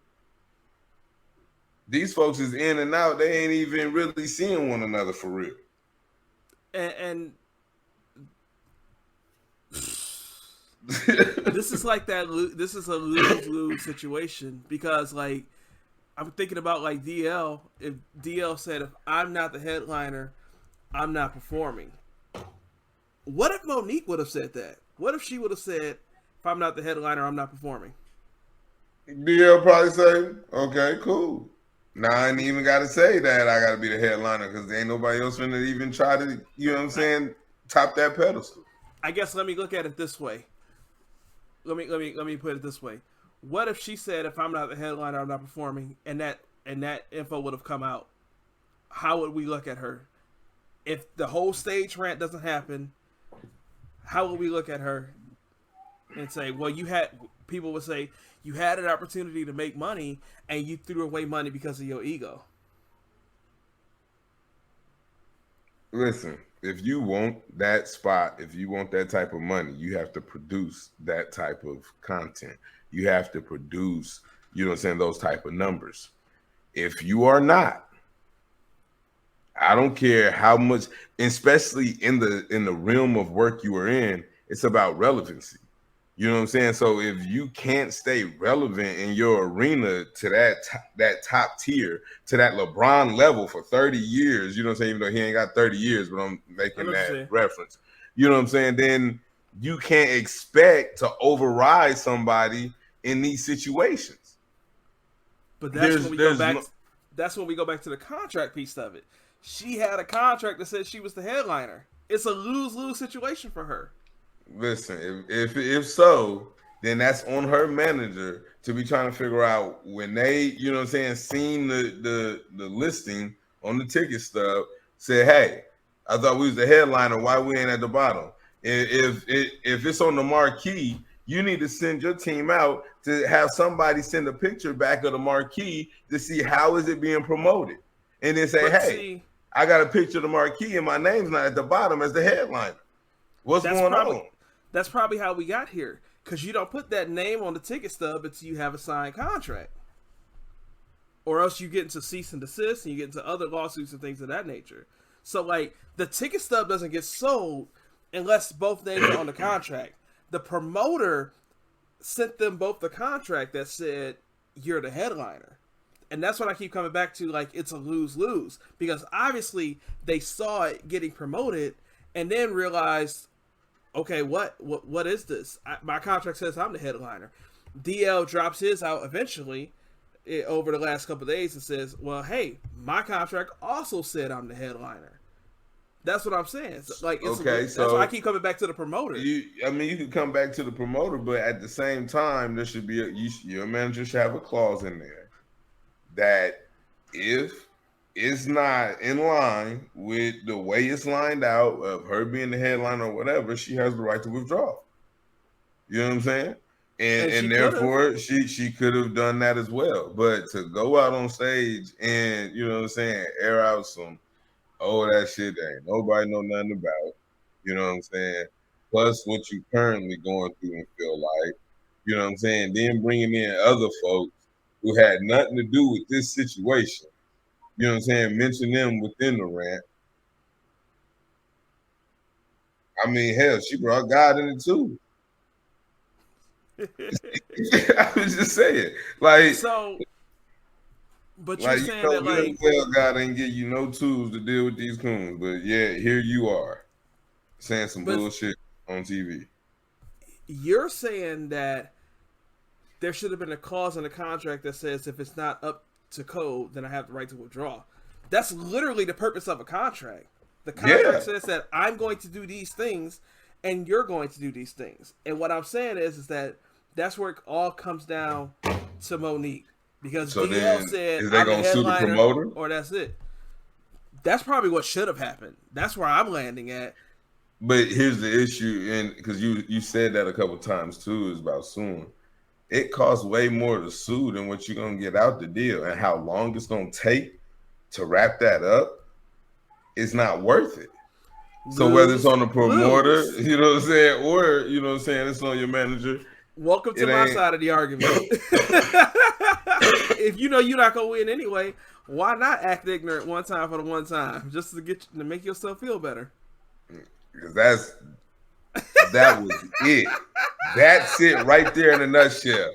C: these folks is in and out. They ain't even really seeing one another for real.
B: And this is like that. This is a lose-lose situation because, like, I'm thinking about like DL. If DL said, "If I'm not the headliner, I'm not performing." What if Mo'Nique would have said that? What if she would have said, "If I'm not the headliner, I'm not performing"?
C: DL probably say, "Okay, cool." Now I ain't even got to say that I got to be the headliner because there ain't nobody else finna even try to, you know what I'm saying, top that pedestal.
B: I guess let me look at it this way. Let me put it this way. What if she said, "If I'm not the headliner, I'm not performing," and that info would have come out? How would we look at her? If the whole stage rant doesn't happen, how would we look at her and say, "Well, people would say you had an opportunity to make money and you threw away money because of your ego"?
C: Listen, if you want that spot, if you want that type of money, you have to produce that type of content. You have to produce, you know what I'm saying, those type of numbers. If you are not, I don't care how much, especially in the realm of work you are in, it's about relevancy. You know what I'm saying? So if you can't stay relevant in your arena to that top tier, to that LeBron level for 30 years, you know what I'm saying? Even though he ain't got 30 years, but I'm making that reference. You know what I'm saying? Then you can't expect to override somebody in these situations.
B: But that's when we go back. That's when we go back to the contract piece of it. She had a contract that said she was the headliner. It's a lose-lose situation for her.
C: Listen, if so, then that's on her manager to be trying to figure out when they, you know what I'm saying, seen the listing on the ticket stub, said, "Hey, I thought we was the headliner. Why we ain't at the bottom?" If it's on the marquee, you need to send your team out to have somebody send a picture back of the marquee to see how is it being promoted, and then say, "Hey, I got a picture of the marquee and my name's not at the bottom as the headliner. What's going on?"
B: That's probably how we got here, because you don't put that name on the ticket stub until you have a signed contract, or else you get into cease and desist and you get into other lawsuits and things of that nature. So, like, the ticket stub doesn't get sold unless both names are on the contract. The promoter sent them both the contract that said you're the headliner. And that's what I keep coming back to, like, it's a lose-lose. Because obviously they saw it getting promoted and then realized, okay, what is this? My contract says I'm the headliner. DL drops his out eventually over the last couple of days and says, well, hey, my contract also said I'm the headliner. That's what I'm saying. Like, that's why I keep coming back to the promoter.
C: You can come back to the promoter, but at the same time, there should be your manager should have a clause in there that if it's not in line with the way it's lined out of her being the headliner or whatever, she has the right to withdraw. You know what I'm saying? And therefore she could have done that as well. But to go out on stage and, you know what I'm saying, air out some, that shit that ain't nobody know nothing about. You know what I'm saying? Plus what you currently going through and feel like. You know what I'm saying? Then bringing in other folks who had nothing to do with this situation. You know what I'm saying? Mention them within the rant. I mean, hell, she brought God in it too. I was just saying, like,
B: so, but you're
C: like
B: saying that,
C: good
B: like,
C: and well, God ain't give you no tools to deal with these coons, but yeah, here you are saying some
B: but
C: bullshit on TV.
B: you're saying that there should have been a clause in the contract that says if it's not up to code, then I have the right to withdraw. That's literally the purpose of a contract. The contract says that I'm going to do these things and you're going to do these things. And what I'm saying is that that's where it all comes down to Mo'Nique. Because
C: So
B: DL
C: then,
B: said,
C: is they
B: I'm a
C: gonna sue the
B: headliner,
C: promoter?
B: or that's it. That's probably what should have happened. That's where I'm landing at.
C: But here's the issue, and because you said that a couple times too, is about suing. It costs way more to sue than what you're gonna get out the deal, and how long it's gonna take to wrap that up. It's not worth it. So whether it's on the promoter, you know what I'm saying, or you know what I'm saying, it's on your manager.
B: Welcome to my side of the argument. If you know you're not gonna win anyway, why not act ignorant one time for the one time, just to make yourself feel better?
C: Because that was it. That's it right there in a nutshell.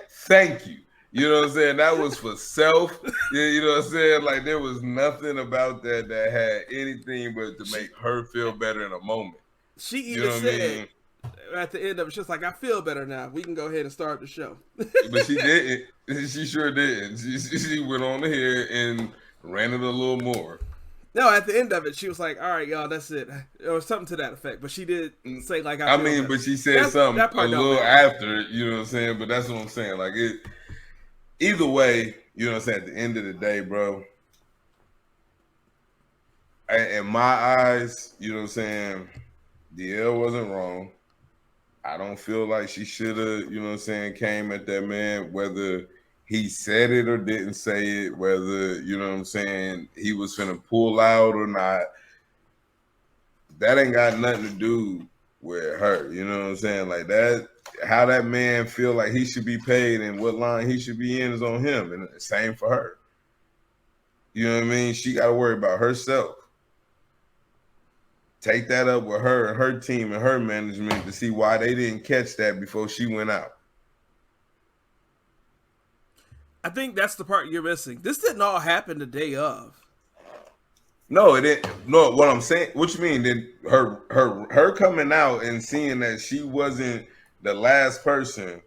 C: Thank you. You know what I'm saying? That was for self. You know what I'm saying? Like there was nothing about that had anything but to make her feel better in a moment.
B: She even said at the end of it, she's like, I feel better now. We can go ahead and start the show.
C: But she didn't. She sure didn't. She went on here and ran it a little more.
B: No, at the end of it, she was like, all right, y'all, that's it. Or something to that effect. But she did say, like, I mean, better.
C: But she said something a little after, you know what I'm saying? But that's what I'm saying. Like, either way, you know what I'm saying? At the end of the day, bro, in my eyes, you know what I'm saying? DL wasn't wrong. I don't feel like she should have, you know what I'm saying, came at that man, whether he said it or didn't say it, whether, you know what I'm saying, he was finna pull out or not. That ain't got nothing to do with her. You know what I'm saying? Like that, how that man feel like he should be paid and what line he should be in is on him. And the same for her. You know what I mean? She got to worry about herself. Take that up with her and her team and her management to see why they didn't catch that before she went out.
B: I think that's the part you're missing. This didn't all happen the day of.
C: No, it didn't. No, what I'm saying, what you mean? Then her coming out and seeing that she wasn't the last person,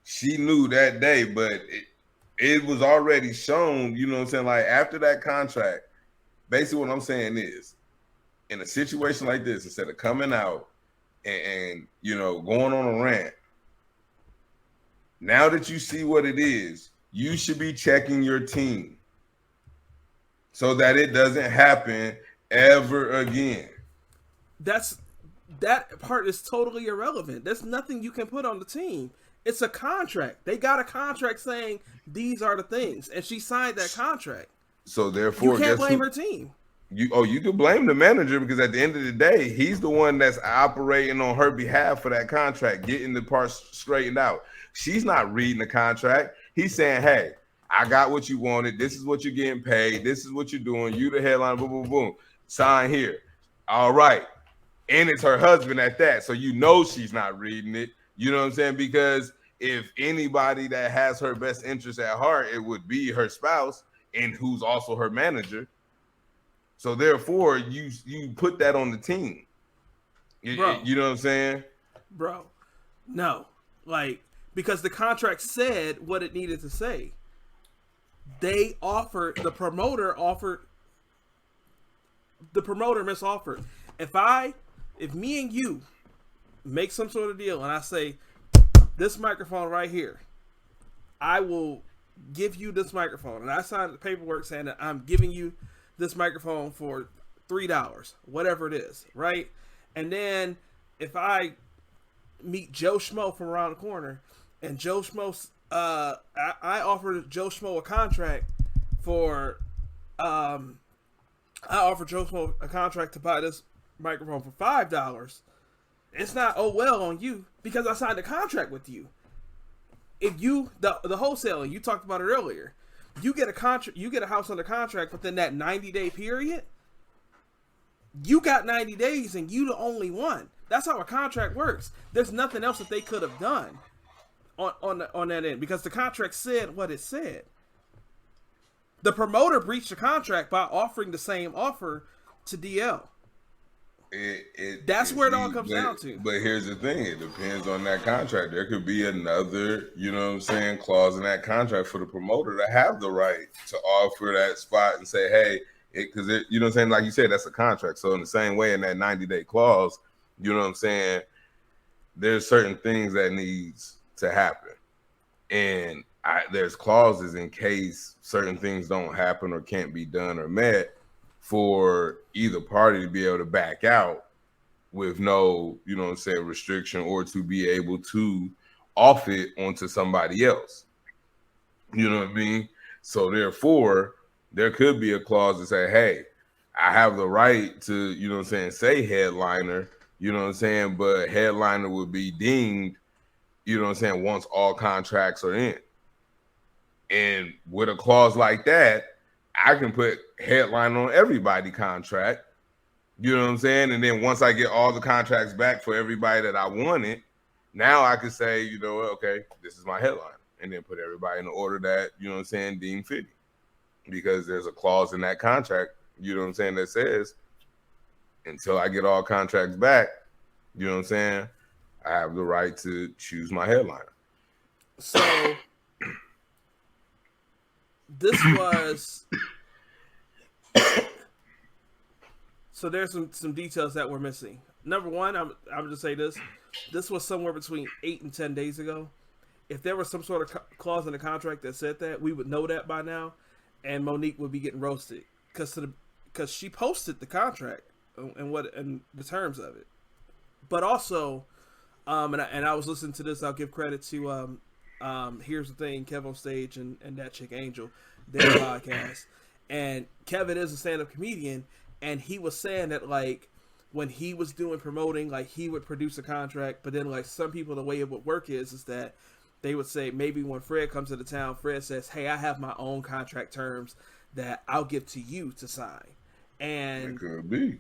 C: she knew that day, but it was already shown, you know what I'm saying? Like after that contract, basically what I'm saying is, in a situation like this, instead of coming out and you know, going on a rant, now that you see what it is, you should be checking your team so that it doesn't happen ever again.
B: That part is totally irrelevant. There's nothing you can put on the team. It's a contract. They got a contract saying these are the things, and she signed that contract.
C: So therefore,
B: you can't blame her team.
C: You can blame the manager because at the end of the day, he's the one that's operating on her behalf for that contract, getting the parts straightened out. She's not reading the contract. He's saying, hey, I got what you wanted. This is what you're getting paid. This is what you're doing. You the headline, boom, boom, boom. Sign here. All right. And it's her husband at that. So you know she's not reading it. You know what I'm saying? Because if anybody that has her best interest at heart, it would be her spouse and who's also her manager. So therefore, you put that on the team.
B: Bro,
C: you know what I'm saying?
B: Bro, no. Like, because the contract said what it needed to say. The promoter misoffered. If me and you make some sort of deal and I say, this microphone right here, I will give you this microphone. And I signed the paperwork saying that I'm giving you this microphone for $3, whatever it is, right? And then if I meet Joe Schmo from around the corner and Joe Schmo, I offered Joe Schmo a contract for, I offered Joe Schmo a contract to buy this microphone for $5. It's not, oh well, on you because I signed a contract with you. if you the wholesaling, you talked about it earlier, you get a contract, you get a house under contract within that 90-day period. You got 90 days and you the only one. That's how a contract works. There's nothing else that they could have done on that end because the contract said what it said. The promoter breached the contract by offering the same offer to DL. That's where it all comes down to.
C: But here's the thing. It depends on that contract. There could be another, clause in that contract for the promoter to have the right to offer that spot and say, hey, because like you said, that's a contract. So in the same way, in that 90-day clause, there's certain things that needs to happen. And there's clauses in case certain things don't happen or can't be done or met for either party to be able to back out with no, restriction or to be able to off it onto somebody else. You know what I mean? So therefore, there could be a clause to say, hey, I have the right to, say headliner, but headliner would be deemed, once all contracts are in. And with a clause like that, I can put headline on everybody contract, and then once I get all the contracts back for everybody that I wanted, now I could say, okay, this is my headline, and then put everybody in the order that, deemed fitting. Because there's a clause in that contract, that says until I get all contracts back, I have the right to choose my headliner.
B: So this was so there's some details that were missing. Number one, I'm just say this was somewhere between 8 and 10 days ago. If there was some sort of clause in the contract that said that, we would know that by now, and Mo'Nique would be getting roasted because she posted the contract and the terms of it. But also, and I was listening to this. I'll give credit to Here's the Thing, Kev on Stage, and that chick Angel, their podcast. And Kevin is a stand-up comedian, and he was saying that like when he was doing promoting, like he would produce a contract, but then like some people, the way it would work is that they would say maybe when Fred comes to the town, Fred says, hey, I have my own contract terms that I'll give to you to sign. And
C: it could be.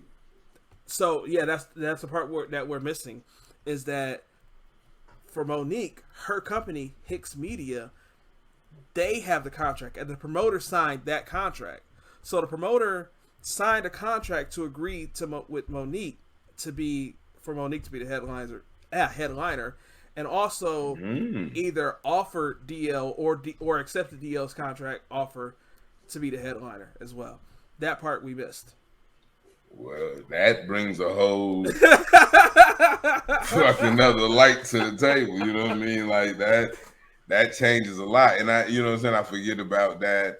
B: So yeah, that's the part that we're missing, is that for Mo'Nique, her company, Hicks Media, they have the contract, and the promoter signed that contract. So the promoter signed a contract to agree with Mo'Nique to be the headliner, and also either offer DL or accepted DL's contract offer to be the headliner as well. That part we missed.
C: Well, that brings a whole fucking another light to the table. You know what I mean? Like that changes a lot. And I forget about that.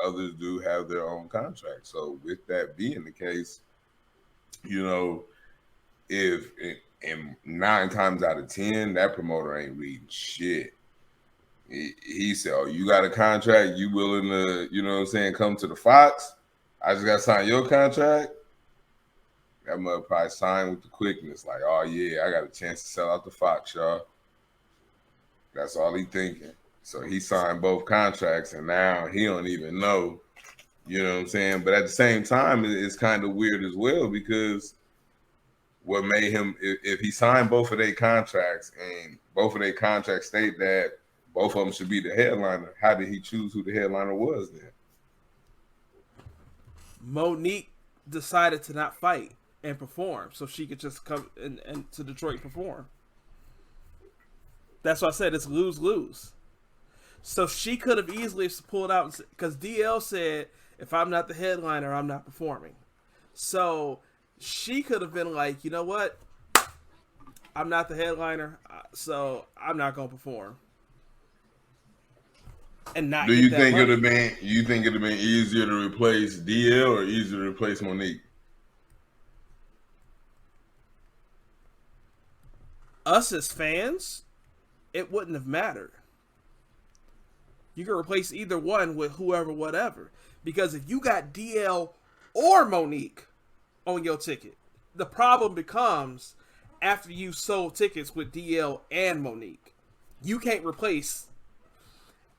C: Others do have their own contract. So with that being the case, if and 9 times out of 10, that promoter ain't reading shit. He said, oh, you got a contract? You willing to, come to the Fox? I just got to sign your contract? That mother probably signed with the quickness. Like, oh, yeah, I got a chance to sell out the Fox, y'all. That's all he thinking. So he signed both contracts, and now he don't even know. You know what I'm saying? But at the same time, it's kind of weird as well, because what made him, if he signed both of their contracts and both of their contracts state that both of them should be the headliner, how did he choose who the headliner was then?
B: Mo'Nique decided to not fight and perform, so she could just come and to Detroit and perform. That's why I said it's lose-lose. So she could have easily pulled out, because DL said, if I'm not the headliner, I'm not performing. So she could have been like, you know what? I'm not the headliner, so I'm not going to perform. And not.
C: Do you think it'd have been? You think it'd have been easier to replace DL or easier to replace Mo'Nique?
B: Us as fans, it wouldn't have mattered. You can replace either one with whoever, whatever. Because if you got DL or Mo'Nique on your ticket, the problem becomes after you sold tickets with DL and Mo'Nique. you can't replace.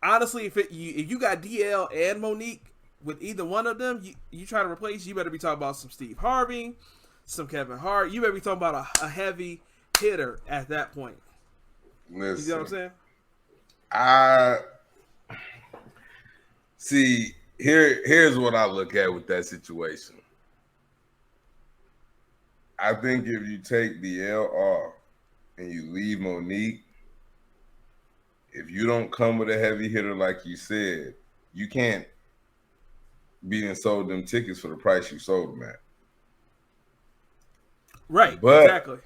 B: Honestly, if you got DL and Mo'Nique with either one of them, you try to replace, you better be talking about some Steve Harvey, some Kevin Hart. You better be talking about a heavy hitter at that point.
C: Listen,
B: you see what I'm saying?
C: I see. Here's what I look at with that situation. I think if you take DL off and you leave Mo'Nique, if you don't come with a heavy hitter like you said, you can't be and sold them tickets for the price you sold them at.
B: Right, exactly.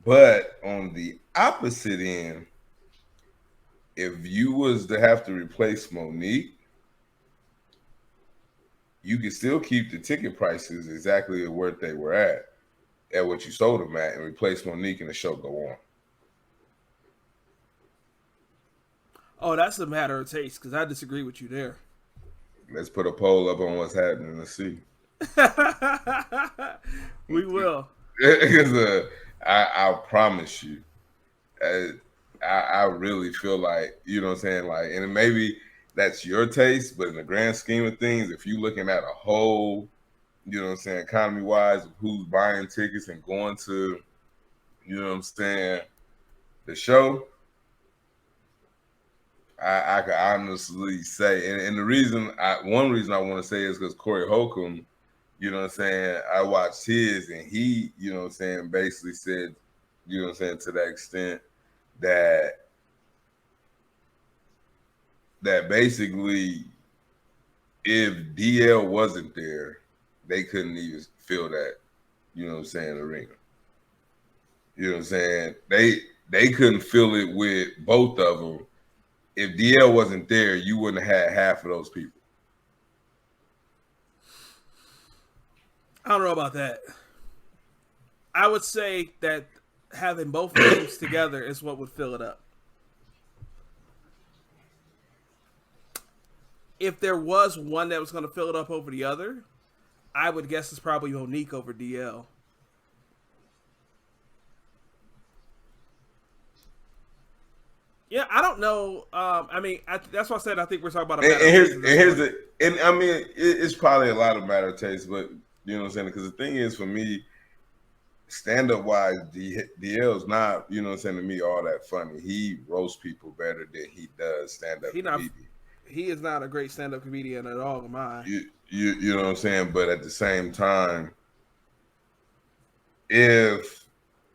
C: But on the opposite end, if you was to have to replace Mo'Nique, you could still keep the ticket prices exactly at where they were at what you sold them at, and replace Mo'Nique and the show go on.
B: Oh, that's a matter of taste, because I disagree with you there.
C: Let's put a poll up on what's happening. Let's see.
B: We will.
C: Because I promise you, I really feel like, you know what I'm saying? Like, and maybe that's your taste, but in the grand scheme of things, if you're looking at a whole, you know what I'm saying, economy-wise, of who's buying tickets and going to, you know what I'm saying, the show, I can honestly say, and the reason, one reason I want to say is because Corey Holcomb, you know what I'm saying, I watched his, and he, you know what I'm saying, basically said, you know what I'm saying, to that extent that basically if DL wasn't there, they couldn't even fill that, you know what I'm saying, arena. You know what I'm saying? They couldn't fill it with both of them. If DL wasn't there, you wouldn't have had half of those people.
B: I don't know about that. I would say that having both names together is what would fill it up. If there was one that was going to fill it up over the other, I would guess it's probably Mo'Nique over DL. Yeah, I don't know. I mean, that's why I said I think we're talking about a matter
C: and I mean, it's probably a lot of matter of taste, but you know what I'm saying? Because the thing is, for me, stand-up wise, DL is not, you know what I'm saying, to me, all that funny. He roasts people better than he does stand-up comedian.
B: He is not a great stand-up comedian at all in my eye.
C: You know what I'm saying? But at the same time, if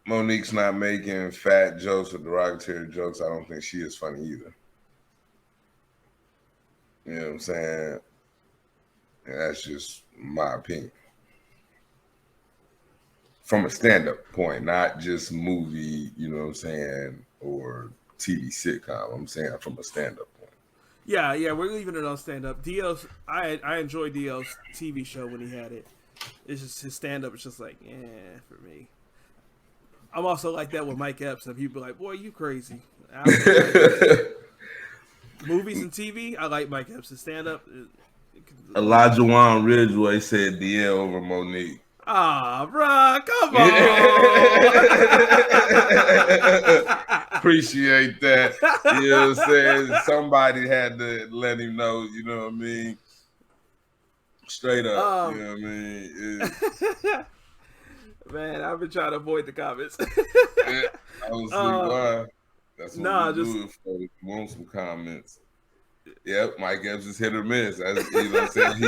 C: Mo'Nique's not making fat jokes or derogatory jokes, I don't think she is funny either. You know what I'm saying? And that's just my opinion. From a stand-up point, not just movie, you know what I'm saying, or TV sitcom. I'm saying from a stand-up point.
B: Yeah, we're leaving it on stand-up. DL's, I enjoy DL's TV show when he had it. It's just his stand-up is just like, for me. I'm also like that with Mike Epps, and people be like, boy, you crazy. Movies and TV, I like Mike Epps. Stand-up.
C: Elijah Wan Ridgeway said DL over Mo'Nique.
B: Ah, bruh, come
C: on. Appreciate that. You know what I'm saying? Somebody had to let him know, you know what I mean? Straight up, you know what I mean?
B: Man, I've been trying to avoid the comments.
C: I was like, why? That's what we do it for. If you want some comments. Yep, Mike Epps is hit or miss. You know what I'm saying?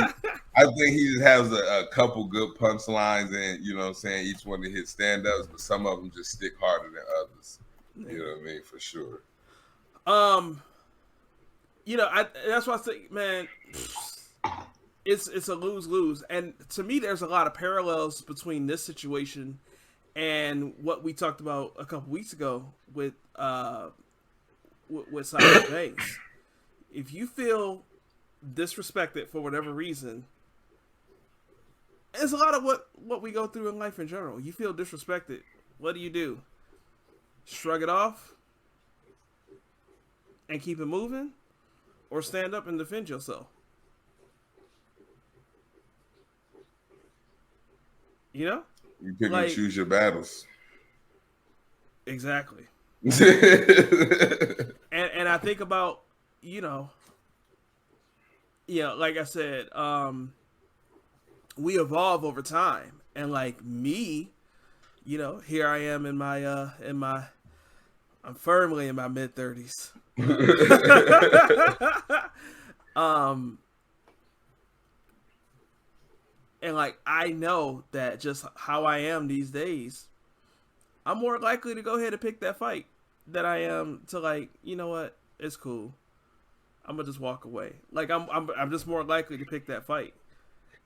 C: I think he just has a couple good punchlines, and you know what I'm saying, each one of his stand-ups, but some of them just stick harder than others. You know what I mean? For sure.
B: You know, that's why I think, man, it's a lose-lose. And to me, there's a lot of parallels between this situation and what we talked about a couple weeks ago with Simon Banks. If you feel disrespected for whatever reason, it's a lot of what we go through in life in general. You feel disrespected. What do? Shrug it off and keep it moving, or stand up and defend yourself? You know?
C: You pick and choose your battles.
B: Exactly. And I think about, like I said, we evolve over time, and like me, here I am I'm firmly in my mid-30s. And like I know that just how I am these days, I'm more likely to go ahead and pick that fight than I am to like, you know what, it's cool, I'm gonna just walk away. Like I'm just more likely to pick that fight.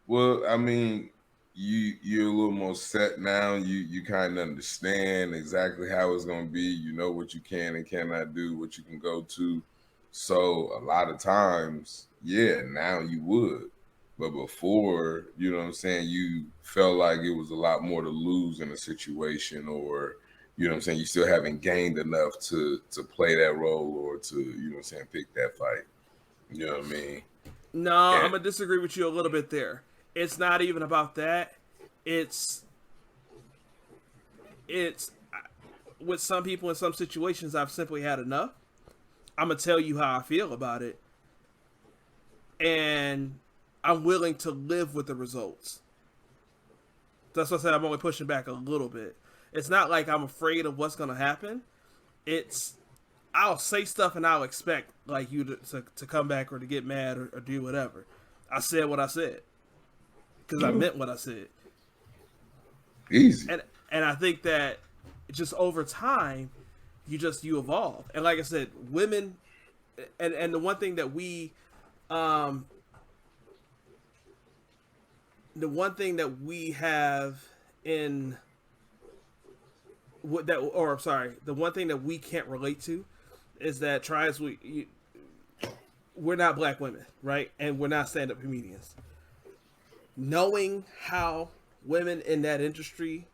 C: Well, I mean, you're a little more set now. You kind of understand exactly how it's gonna be. You know what you can and cannot do, what you can go to. So a lot of times, yeah, now you would. But before, you know what I'm saying, you felt like it was a lot more to lose in a situation, or you know what I'm saying, you still haven't gained enough to play that role or to, you know what I'm saying, pick that fight. You know what I mean?
B: No,
C: And,
B: I'm gonna disagree with you a little bit there. It's not even about that. It's with some people in some situations, I've simply had enough. I'm gonna tell you how I feel about it, and I'm willing to live with the results. That's what I said. I'm only pushing back a little bit. It's not like I'm afraid of what's gonna happen. It's I'll say stuff and I'll expect like you to come back or to get mad or do whatever. I said what I said because I meant what I said.
C: easy.
B: And I think that just over time, you evolve. And like I said, women, and the one thing that we have in the one thing that we can't relate to is that we're not black women, right? And we're not stand-up comedians. Knowing how women in that industry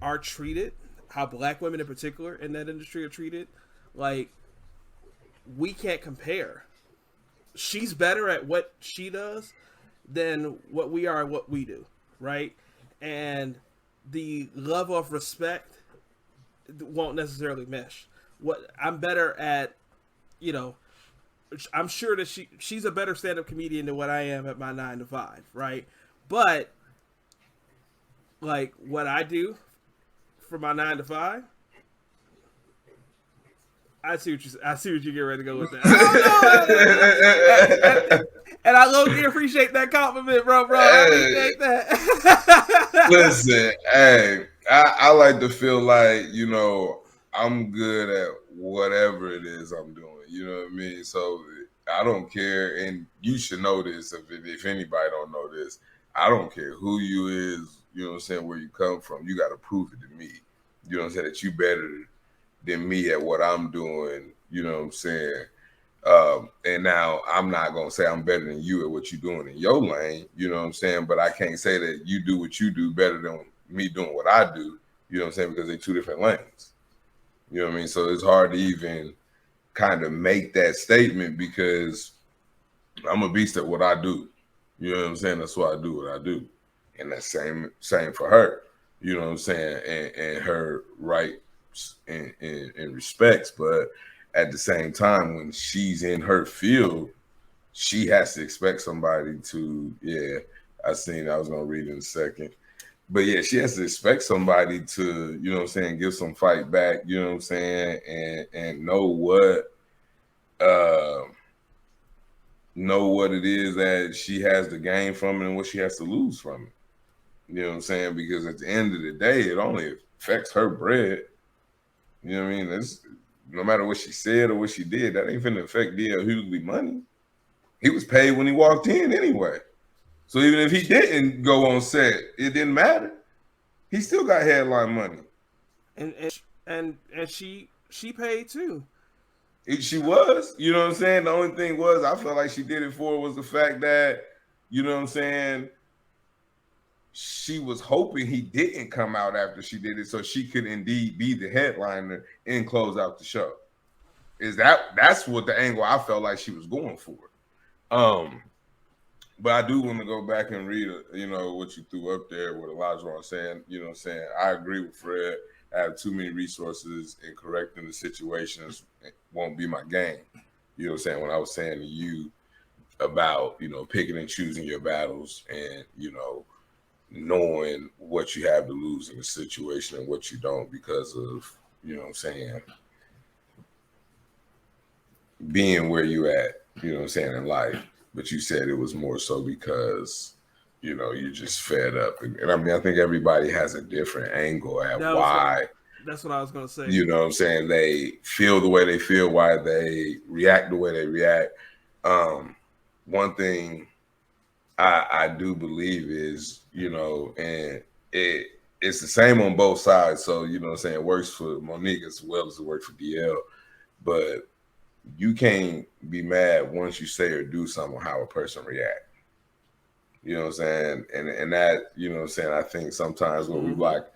B: are treated, how black women in particular in that industry are treated, like, we can't compare. She's better at what she does than what we are at what we do, right? And the level of respect won't necessarily mesh. What I'm better at, I'm sure that she's a better stand-up comedian than what I am at my 9 to 5, right? But like what I do for my 9 to 5, I see what you get ready to go with that. And I low-key appreciate that compliment, bro. I appreciate that.
C: Listen, hey, I like to feel like, I'm good at whatever it is I'm doing. You know what I mean? So I don't care, and you should know this if anybody don't know this. I don't care who you is, you know what I'm saying, where you come from. You got to prove it to me. You know what I'm saying, that you better than me at what I'm doing, you know what I'm saying? And now I'm not going to say I'm better than you at what you're doing in your lane, you know what I'm saying? But I can't say that you do what you do better than me doing what I do, you know what I'm saying? Because they're two different lanes. You know what I mean? So it's hard to even kind of make that statement because I'm a beast at what I do. You know what I'm saying? That's why I do what I do. And that's same for her. You know what I'm saying? And her rights and respects. But at the same time, when she's in her field, she has to expect somebody to, I was going to read in a second. But yeah, she has to expect somebody to, you know what I'm saying, give some fight back, you know what I'm saying, and know what it is that she has to gain from it and what she has to lose from it. You know what I'm saying? Because at the end of the day, it only affects her bread. You know what I mean? No matter what she said or what she did, that ain't finna affect D.L. Hughley money. He was paid when he walked in anyway. So even if he didn't go on set, it didn't matter. He still got headline money.
B: And she paid too.
C: She was, you know what I'm saying? The only thing was, I felt like she did it for was the fact that, you know what I'm saying, she was hoping he didn't come out after she did it so she could indeed be the headliner and close out the show. That's what the angle I felt like she was going for. But I do want to go back and read, what you threw up there with Elijah on saying, you know what I'm saying, I agree with Fred. have too many resources and correcting the situations won't be my game. You know what I'm saying? When I was saying to you about, picking and choosing your battles and, knowing what you have to lose in a situation and what you don't because of, you know what I'm saying, being where you at, you know what I'm saying, in life. But you said it was more so because, you're just fed up. And I mean, I think everybody has a different angle at why.
B: That's what I was going to say.
C: You know what I'm saying? They feel the way they feel, why they react the way they react. One thing I do believe is, and it's the same on both sides. So, you know what I'm saying, it works for Mo'Nique as well as it works for DL. But you can't be mad once you say or do something how a person react. You know what I'm saying? And that, you know what I'm saying, I think sometimes when we like,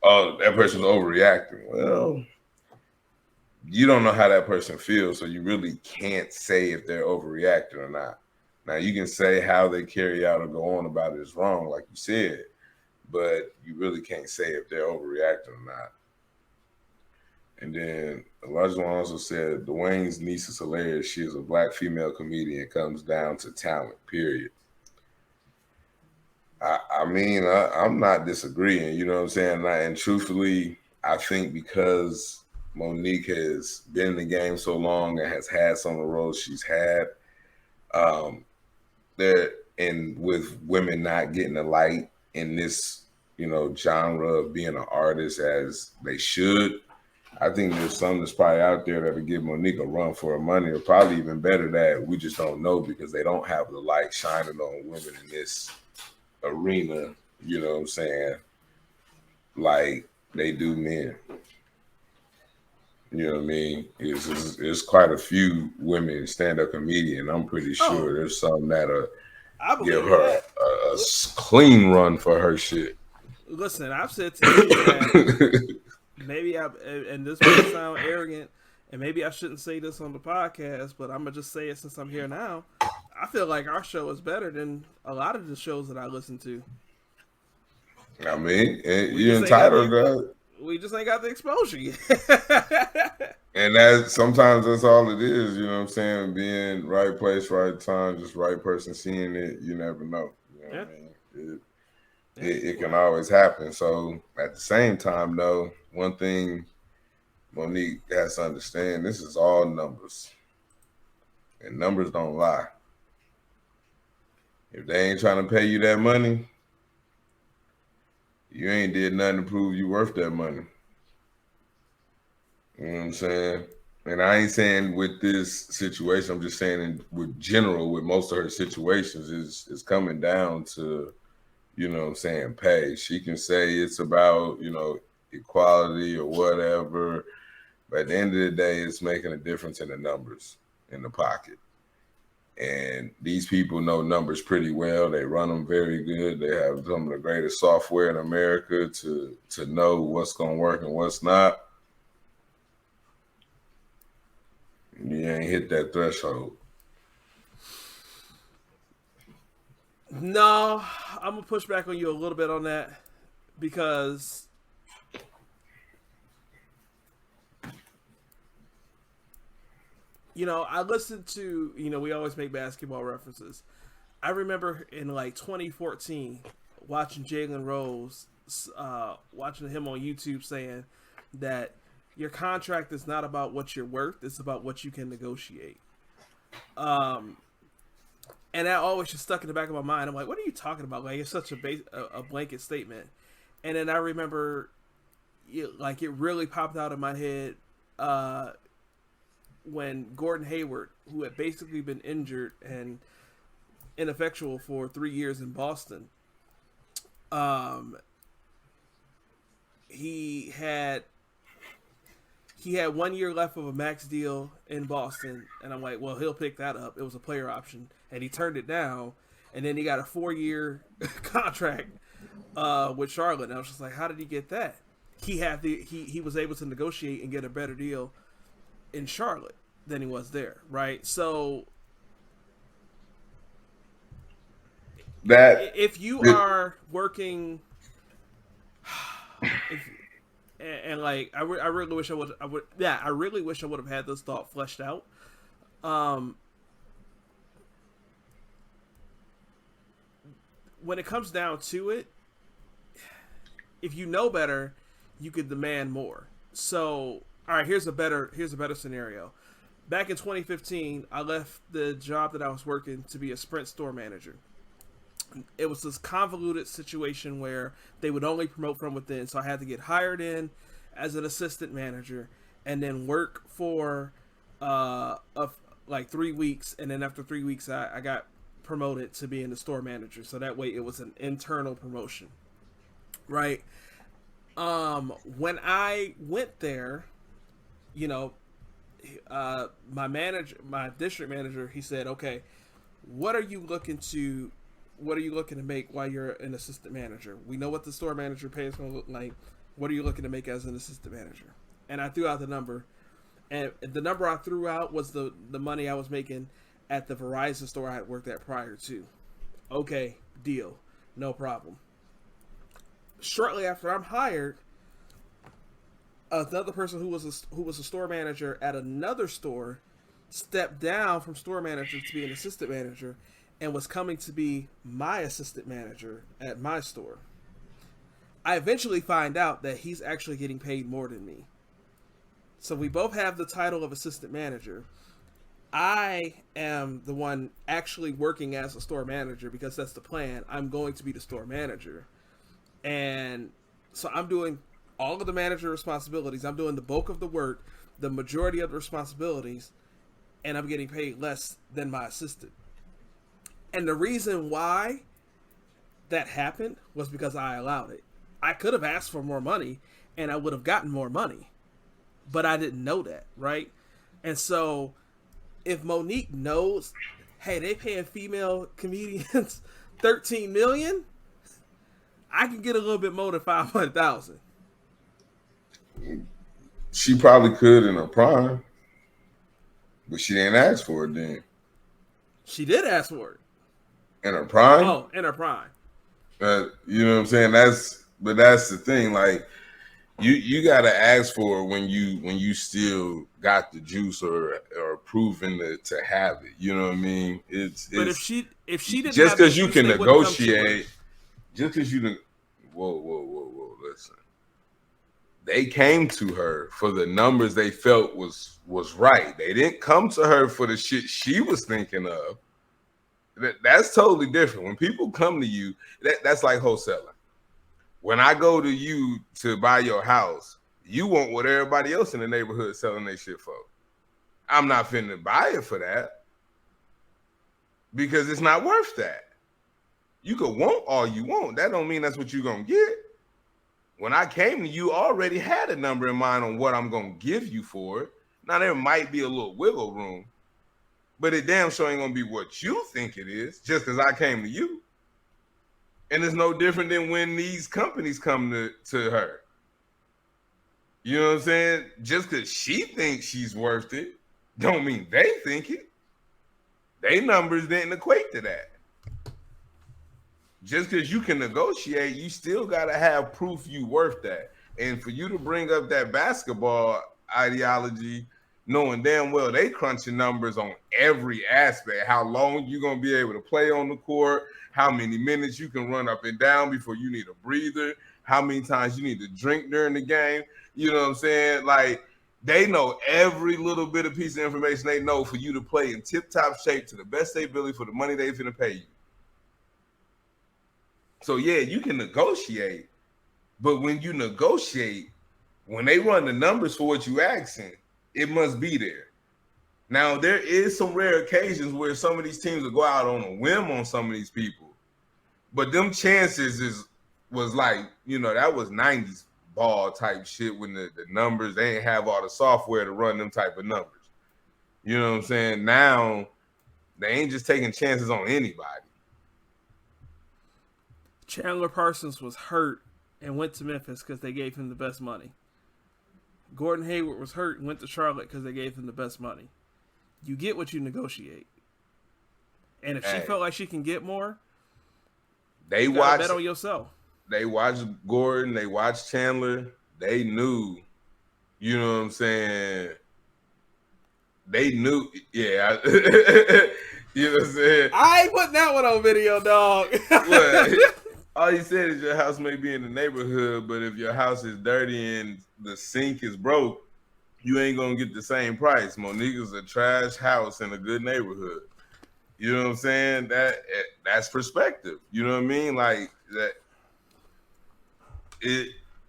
C: oh, that person's overreacting. Well, you don't know how that person feels, so you really can't say if they're overreacting or not. Now, you can say how they carry out or go on about it is wrong, like you said, but you really can't say if they're overreacting or not. And then Elijah one also said, Dwayne's niece is hilarious. She is a black female comedian. It comes down to talent, period. I mean, I'm not disagreeing, you know what I'm saying? And truthfully, I think because Mo'Nique has been in the game so long and has had some of the roles she's had, and with women not getting the light in this, genre of being an artist as they should, I think there's some that's probably out there that'll give Mo'Nique a run for her money, or probably even better that we just don't know because they don't have the light shining on women in this arena, you know what I'm saying, like they do men. You know what I mean? It's quite a few women stand-up comedian. I'm pretty sure there's some that'll give her a clean run for her shit.
B: Listen, I've said to you that maybe and this might sound arrogant, and maybe I shouldn't say this on the podcast, but I'm gonna just say it since I'm here now. I feel like our show is better than a lot of the shows that I listen to.
C: I mean, you're entitled to that.
B: We just ain't got the exposure yet.
C: And sometimes that's all it is, you know what I'm saying? Being right place, right time, just right person seeing it, you never know. You know what I mean? It can always happen. So at the same time, though, one thing Mo'Nique has to understand, this is all numbers. And numbers don't lie. If they ain't trying to pay you that money, you ain't did nothing to prove you worth that money. You know what I'm saying? And I ain't saying with this situation, I'm just saying with most of her situations, is coming down to, you know what I'm saying, pay. She can say it's about, equality or whatever, but at the end of the day, it's making a difference in the numbers in the pocket. And these people know numbers pretty well. They run them very good. They have some of the greatest software in America to know what's going to work and what's not. You ain't hit that threshold.
B: No, I'm going to push back on you a little bit on that because I listened to, we always make basketball references. I remember in like 2014 watching Jalen Rose, watching him on YouTube saying that your contract is not about what you're worth, it's about what you can negotiate. And that always just stuck in the back of my mind. I'm like, what are you talking about? Like, it's such a blanket statement. And then I remember, it really popped out in my head when Gordon Hayward, who had basically been injured and ineffectual for 3 years in Boston, he had 1 year left of a max deal in Boston, and I'm like, well, he'll pick that up. It was a player option, and he turned it down, and then he got a 4-year contract with Charlotte. And I was just like, how did he get that? He was able to negotiate and get a better deal in Charlotte than he was there, right? So if you are working, and like I really wish I really wish I would have had this thought fleshed out. When it comes down to it, if you know better, you could demand more. So, all right, here's a better scenario. Back in 2015, I left the job that I was working to be a Sprint store manager. It was this convoluted situation where they would only promote from within, so I had to get hired in as an assistant manager and then work for like 3 weeks, and then after 3 weeks, I got promoted to being the store manager. So that way, it was an internal promotion, right? When I went there, you know, my district manager, he said, "Okay, what are you looking to make while you're an assistant manager? We know what the store manager pay is going to look like. What are you looking to make as an assistant manager?" And I threw out the number, and the number I threw out was the money I was making at the Verizon store I had worked at prior to. Okay, deal, no problem. Shortly after I'm hired, another person who was a store manager at another store stepped down from store manager to be an assistant manager and was coming to be my assistant manager at my store. I eventually find out that he's actually getting paid more than me. So we both have the title of assistant manager. I am the one actually working as a store manager because that's the plan. I'm going to be the store manager. And so I'm doing all of the manager responsibilities. I'm doing the bulk of the work, the majority of the responsibilities, and I'm getting paid less than my assistant. And the reason why that happened was because I allowed it. I could have asked for more money and I would have gotten more money, but I didn't know that, right? And so if Mo'Nique knows, hey, they paying female comedians $13 million, I can get a little bit more than 500,000.
C: She probably could in her prime, but she didn't ask for it then.
B: She did ask for it.
C: In her prime?
B: Oh, in her prime.
C: You know what I'm saying? That's the thing. Like you gotta ask for it when you still got the juice or proven to have it. You know what I mean?
B: But if she didn't,
C: just because you can
B: negotiate,
C: just because you whoa, listen. They came to her for the numbers they felt was right. They didn't come to her for the shit she was thinking of. That's totally different. When people come to you, that's like wholesaling. When I go to you to buy your house, you want what everybody else in the neighborhood selling their shit for. I'm not finna buy it for that because it's not worth that. You could want all you want. That don't mean that's what you're gonna get. When I came to you, already had a number in mind on what I'm gonna give you for it. Now there might be a little wiggle room, but it damn sure ain't gonna be what you think it is just because I came to you. And it's no different than when these companies come to her. You know what I'm saying? Just because she thinks she's worth it, don't mean they think it. They numbers didn't equate to that. Just because you can negotiate, you still got to have proof you worth that. And for you to bring up that basketball ideology, knowing damn well they crunching numbers on every aspect, how long you're going to be able to play on the court, how many minutes you can run up and down before you need a breather, how many times you need to drink during the game. You know what I'm saying? Like, they know every little bit of piece of information they know for you to play in tip-top shape to the best of their ability for the money they're going to pay you. So, yeah, you can negotiate, but when you negotiate, when they run the numbers for what you asking, it must be there. Now, there is some rare occasions where some of these teams will go out on a whim on some of these people, but them chances was like, you know, that was 90s ball type shit when the numbers, they ain't have all the software to run them type of numbers. You know what I'm saying? Now, they ain't just taking chances on anybody.
B: Chandler Parsons was hurt and went to Memphis because they gave him the best money. Gordon Hayward was hurt and went to Charlotte because they gave him the best money. You get what you negotiate. And if she felt like she can get more,
C: they
B: you
C: watch
B: bet on yourself.
C: They watch Gordon, they watch Chandler. they knew, you know what I'm saying? They knew, yeah. You know what I'm saying?
B: I ain't putting that one on video, dog.
C: What? All you said is your house may be in the neighborhood, but if your house is dirty and the sink is broke, you ain't gonna get the same price. Mo'Nique is a trash house in a good neighborhood. You know what I'm saying? That's perspective. You know what I mean? Like that.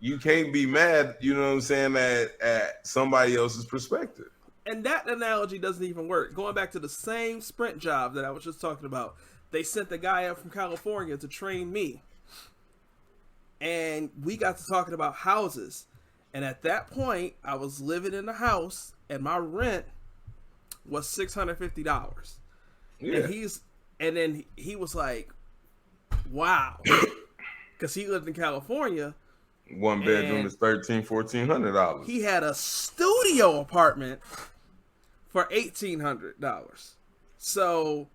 C: You can't be mad. You know what I'm saying? At somebody else's perspective.
B: And that analogy doesn't even work. Going back to the same Sprint job that I was just talking about, they sent the guy up from California to train me. And we got to talking about houses. And at that point, I was living in the house and my rent was $650.
C: Yeah.
B: And then he was like, wow. Because he lived in California.
C: One bedroom is $1,400.
B: He had a studio apartment for $1,800. So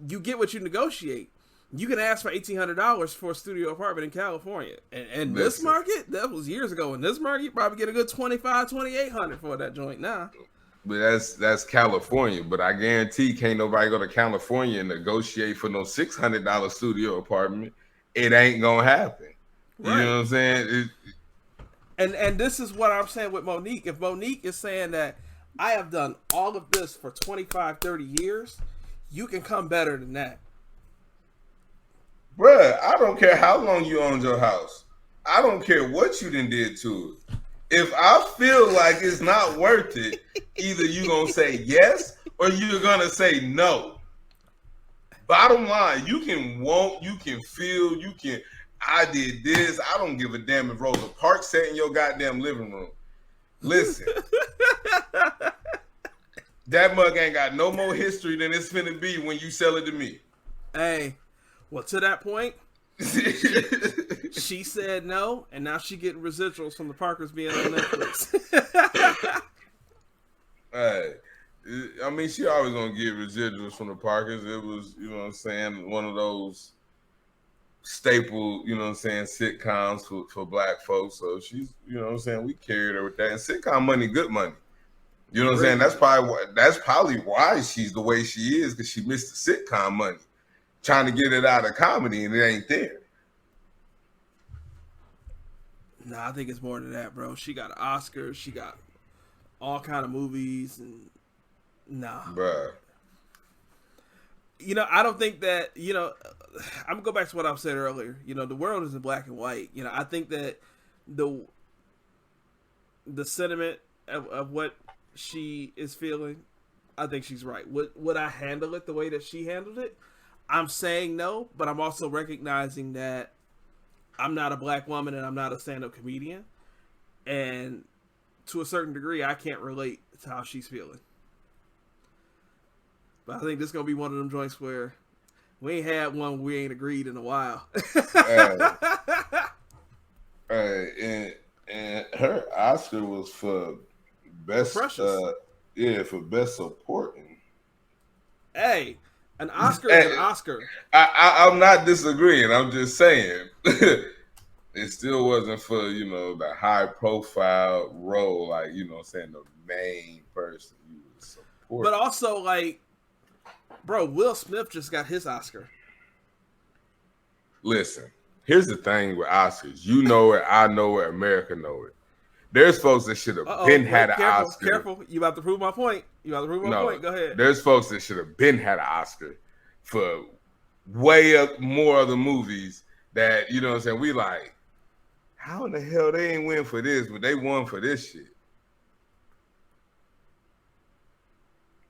B: you get what you negotiate. You can ask for $1,800 for a studio apartment in California. And this market, that was years ago. In this market, you probably get a good $2,800 for that joint now.
C: But that's California. But I guarantee can't nobody go to California and negotiate for no $600 studio apartment. It ain't gonna happen. Right. You know what I'm saying?
B: And this is what I'm saying with Mo'Nique. If Mo'Nique is saying that I have done all of this for 25, 30 years, you can come better than that.
C: Bruh, I don't care how long you owned your house. I don't care what you done did to it. If I feel like it's not worth it, either you gonna say yes or you're gonna say no. Bottom line, you can want, you can feel, you can, I did this. I don't give a damn if Rosa Parks sat in your goddamn living room. Listen, that mug ain't got no more history than it's finna be when you sell it to me.
B: Hey, well, to that point, she said no, and now she getting residuals from the Parkers being on Netflix.
C: Hey, I mean, she always gonna get residuals from the Parkers. It was, you know what I'm saying, one of those staple, you know what I'm saying, sitcoms for black folks. So she's, you know what I'm saying, we carried her with that. And sitcom money, good money. You know what I'm saying? That's probably why she's the way she is, because she missed the sitcom money, trying to get it out of comedy, and it ain't there.
B: Nah, I think it's more than that, bro. She got an Oscar. She got all kind of movies, and nah.
C: Bruh.
B: You know, I don't think that, you know, I'm going to go back to what I said earlier. You know, the world is in black and white. You know, I think that the sentiment of what she is feeling, I think she's right. Would I handle it the way that she handled it? I'm saying no, but I'm also recognizing that I'm not a black woman and I'm not a stand-up comedian. And to a certain degree, I can't relate to how she's feeling. But I think this is going to be one of them joints where we ain't had one we ain't agreed in a while.
C: And her Oscar was for best, for best supporting.
B: Hey, an Oscar is an Oscar.
C: I'm not disagreeing. I'm just saying it still wasn't for, you know, the high profile role, like, you know what I'm saying, the main person you would support.
B: But also, like, bro, Will Smith just got his Oscar.
C: Listen, here's the thing with Oscars. You know it, I know it, America know it. There's folks that should have had an Oscar.
B: Careful, you about to prove my point. Go ahead.
C: There's folks that should have had an Oscar for way up more other movies that, you know what I'm saying, we like, how in the hell they ain't win for this, but they won for this shit.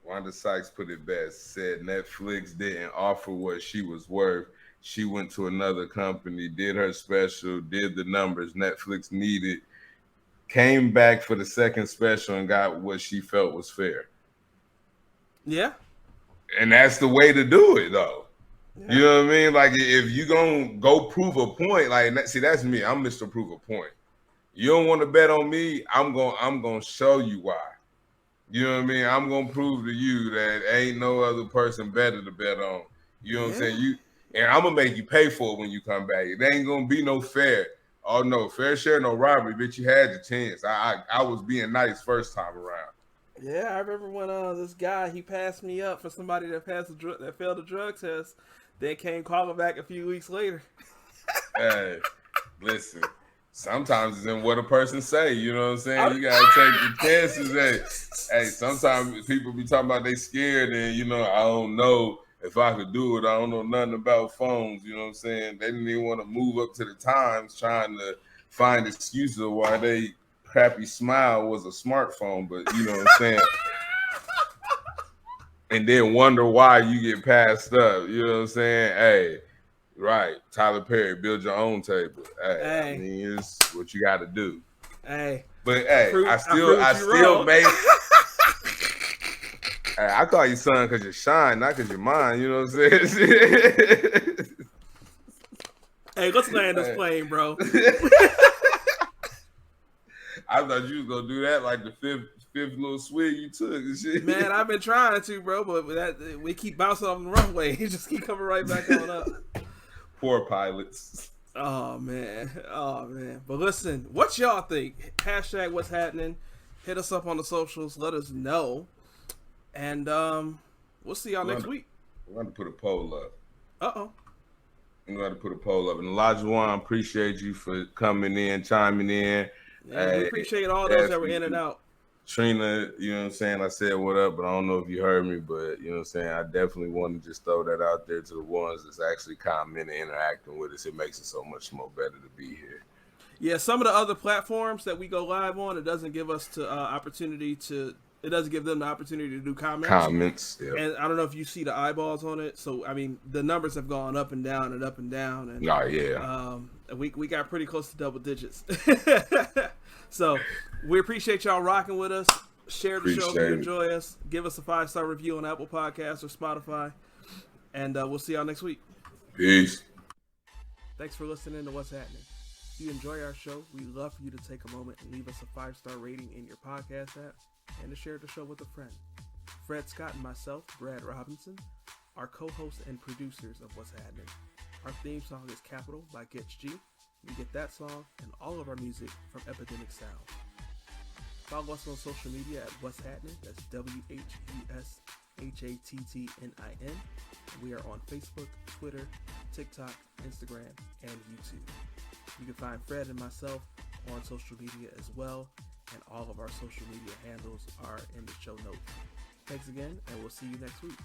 C: Wanda Sykes put it best, said Netflix didn't offer what she was worth. She went to another company, did her special, did the numbers Netflix needed, came back for the second special and got what she felt was fair.
B: Yeah.
C: And that's the way to do it, though. Yeah. You know what I mean? Like, if you gonna go prove a point, like, see, that's me. I'm Mr. Prove a Point. You don't want to bet on me, I'm gonna show you why. You know what I mean? I'm gonna prove to you that ain't no other person better to bet on. You know what I'm saying? And I'm gonna make you pay for it when you come back. It ain't gonna be no fair. Oh no, fair share, no robbery, bitch. You had your chance. I was being nice first time around.
B: Yeah, I remember when this guy he passed me up for somebody that that failed the drug test, then came calling back a few weeks later.
C: Hey, listen. Sometimes it's in what a person say. You know what I'm saying? You gotta take your chances. Hey, sometimes people be talking about they scared and I don't know if I could do it. I don't know nothing about phones. You know what I'm saying? They didn't even want to move up to the times trying to find excuses of why they crappy smile was a smartphone. But you know what I'm saying? And then wonder why you get passed up. You know what I'm saying? Hey. Right, Tyler Perry, build your own table. Hey. I mean, it's what you got to do.
B: Hey,
C: but hey, I still make. Hey, I call you son because you shine, not because you're mine. You know what I'm saying?
B: Hey, let's land this plane, bro.
C: I thought you was gonna do that like the fifth little swig you took and shit.
B: Man, I've been trying to, bro, but we keep bouncing off the runway. You just keep coming right back on up.
C: Poor pilots.
B: Oh man. But listen, what y'all think? Hashtag what's happening. Hit us up on the socials. Let us know. And we'll see y'all next week.
C: We're going to put a poll up.
B: Uh-oh.
C: I'm going to put a poll up. And Elijah Juan, appreciate you for coming in, chiming in.
B: Yeah, we appreciate all those that were in and out.
C: Trina, you know what I'm saying? I said what up, but I don't know if you heard me, but you know what I'm saying? I definitely want to just throw that out there to the ones that's actually commenting and interacting with us. It makes it so much more better to be here.
B: Yeah, some of the other platforms that we go live on, it doesn't give us it doesn't give them the opportunity to do comments.
C: Yeah.
B: And I don't know if you see the eyeballs on it. So, I mean, the numbers have gone up and down and up and down. And,
C: oh, yeah.
B: We got pretty close to double digits. So, we appreciate y'all rocking with us. Share the show if you enjoy us. Give us a 5-star review on Apple Podcasts or Spotify. And we'll see y'all next week.
C: Peace.
B: Thanks for listening to What's Happening. If you enjoy our show, we'd love for you to take a moment and leave us a 5-star rating in your podcast app and to share the show with a friend. Fred Scott and myself, Brad Robinson, are co-hosts and producers of What's Happening. Our theme song is Capital by Getch G. You get that song and all of our music from Epidemic Sound. Follow us on social media at What's Happening. That's WHUSHATTNIN. We are on Facebook, Twitter, TikTok, Instagram, and YouTube. You can find Fred and myself on social media as well, and all of our social media handles are in the show notes. Thanks again, and we'll see you next week.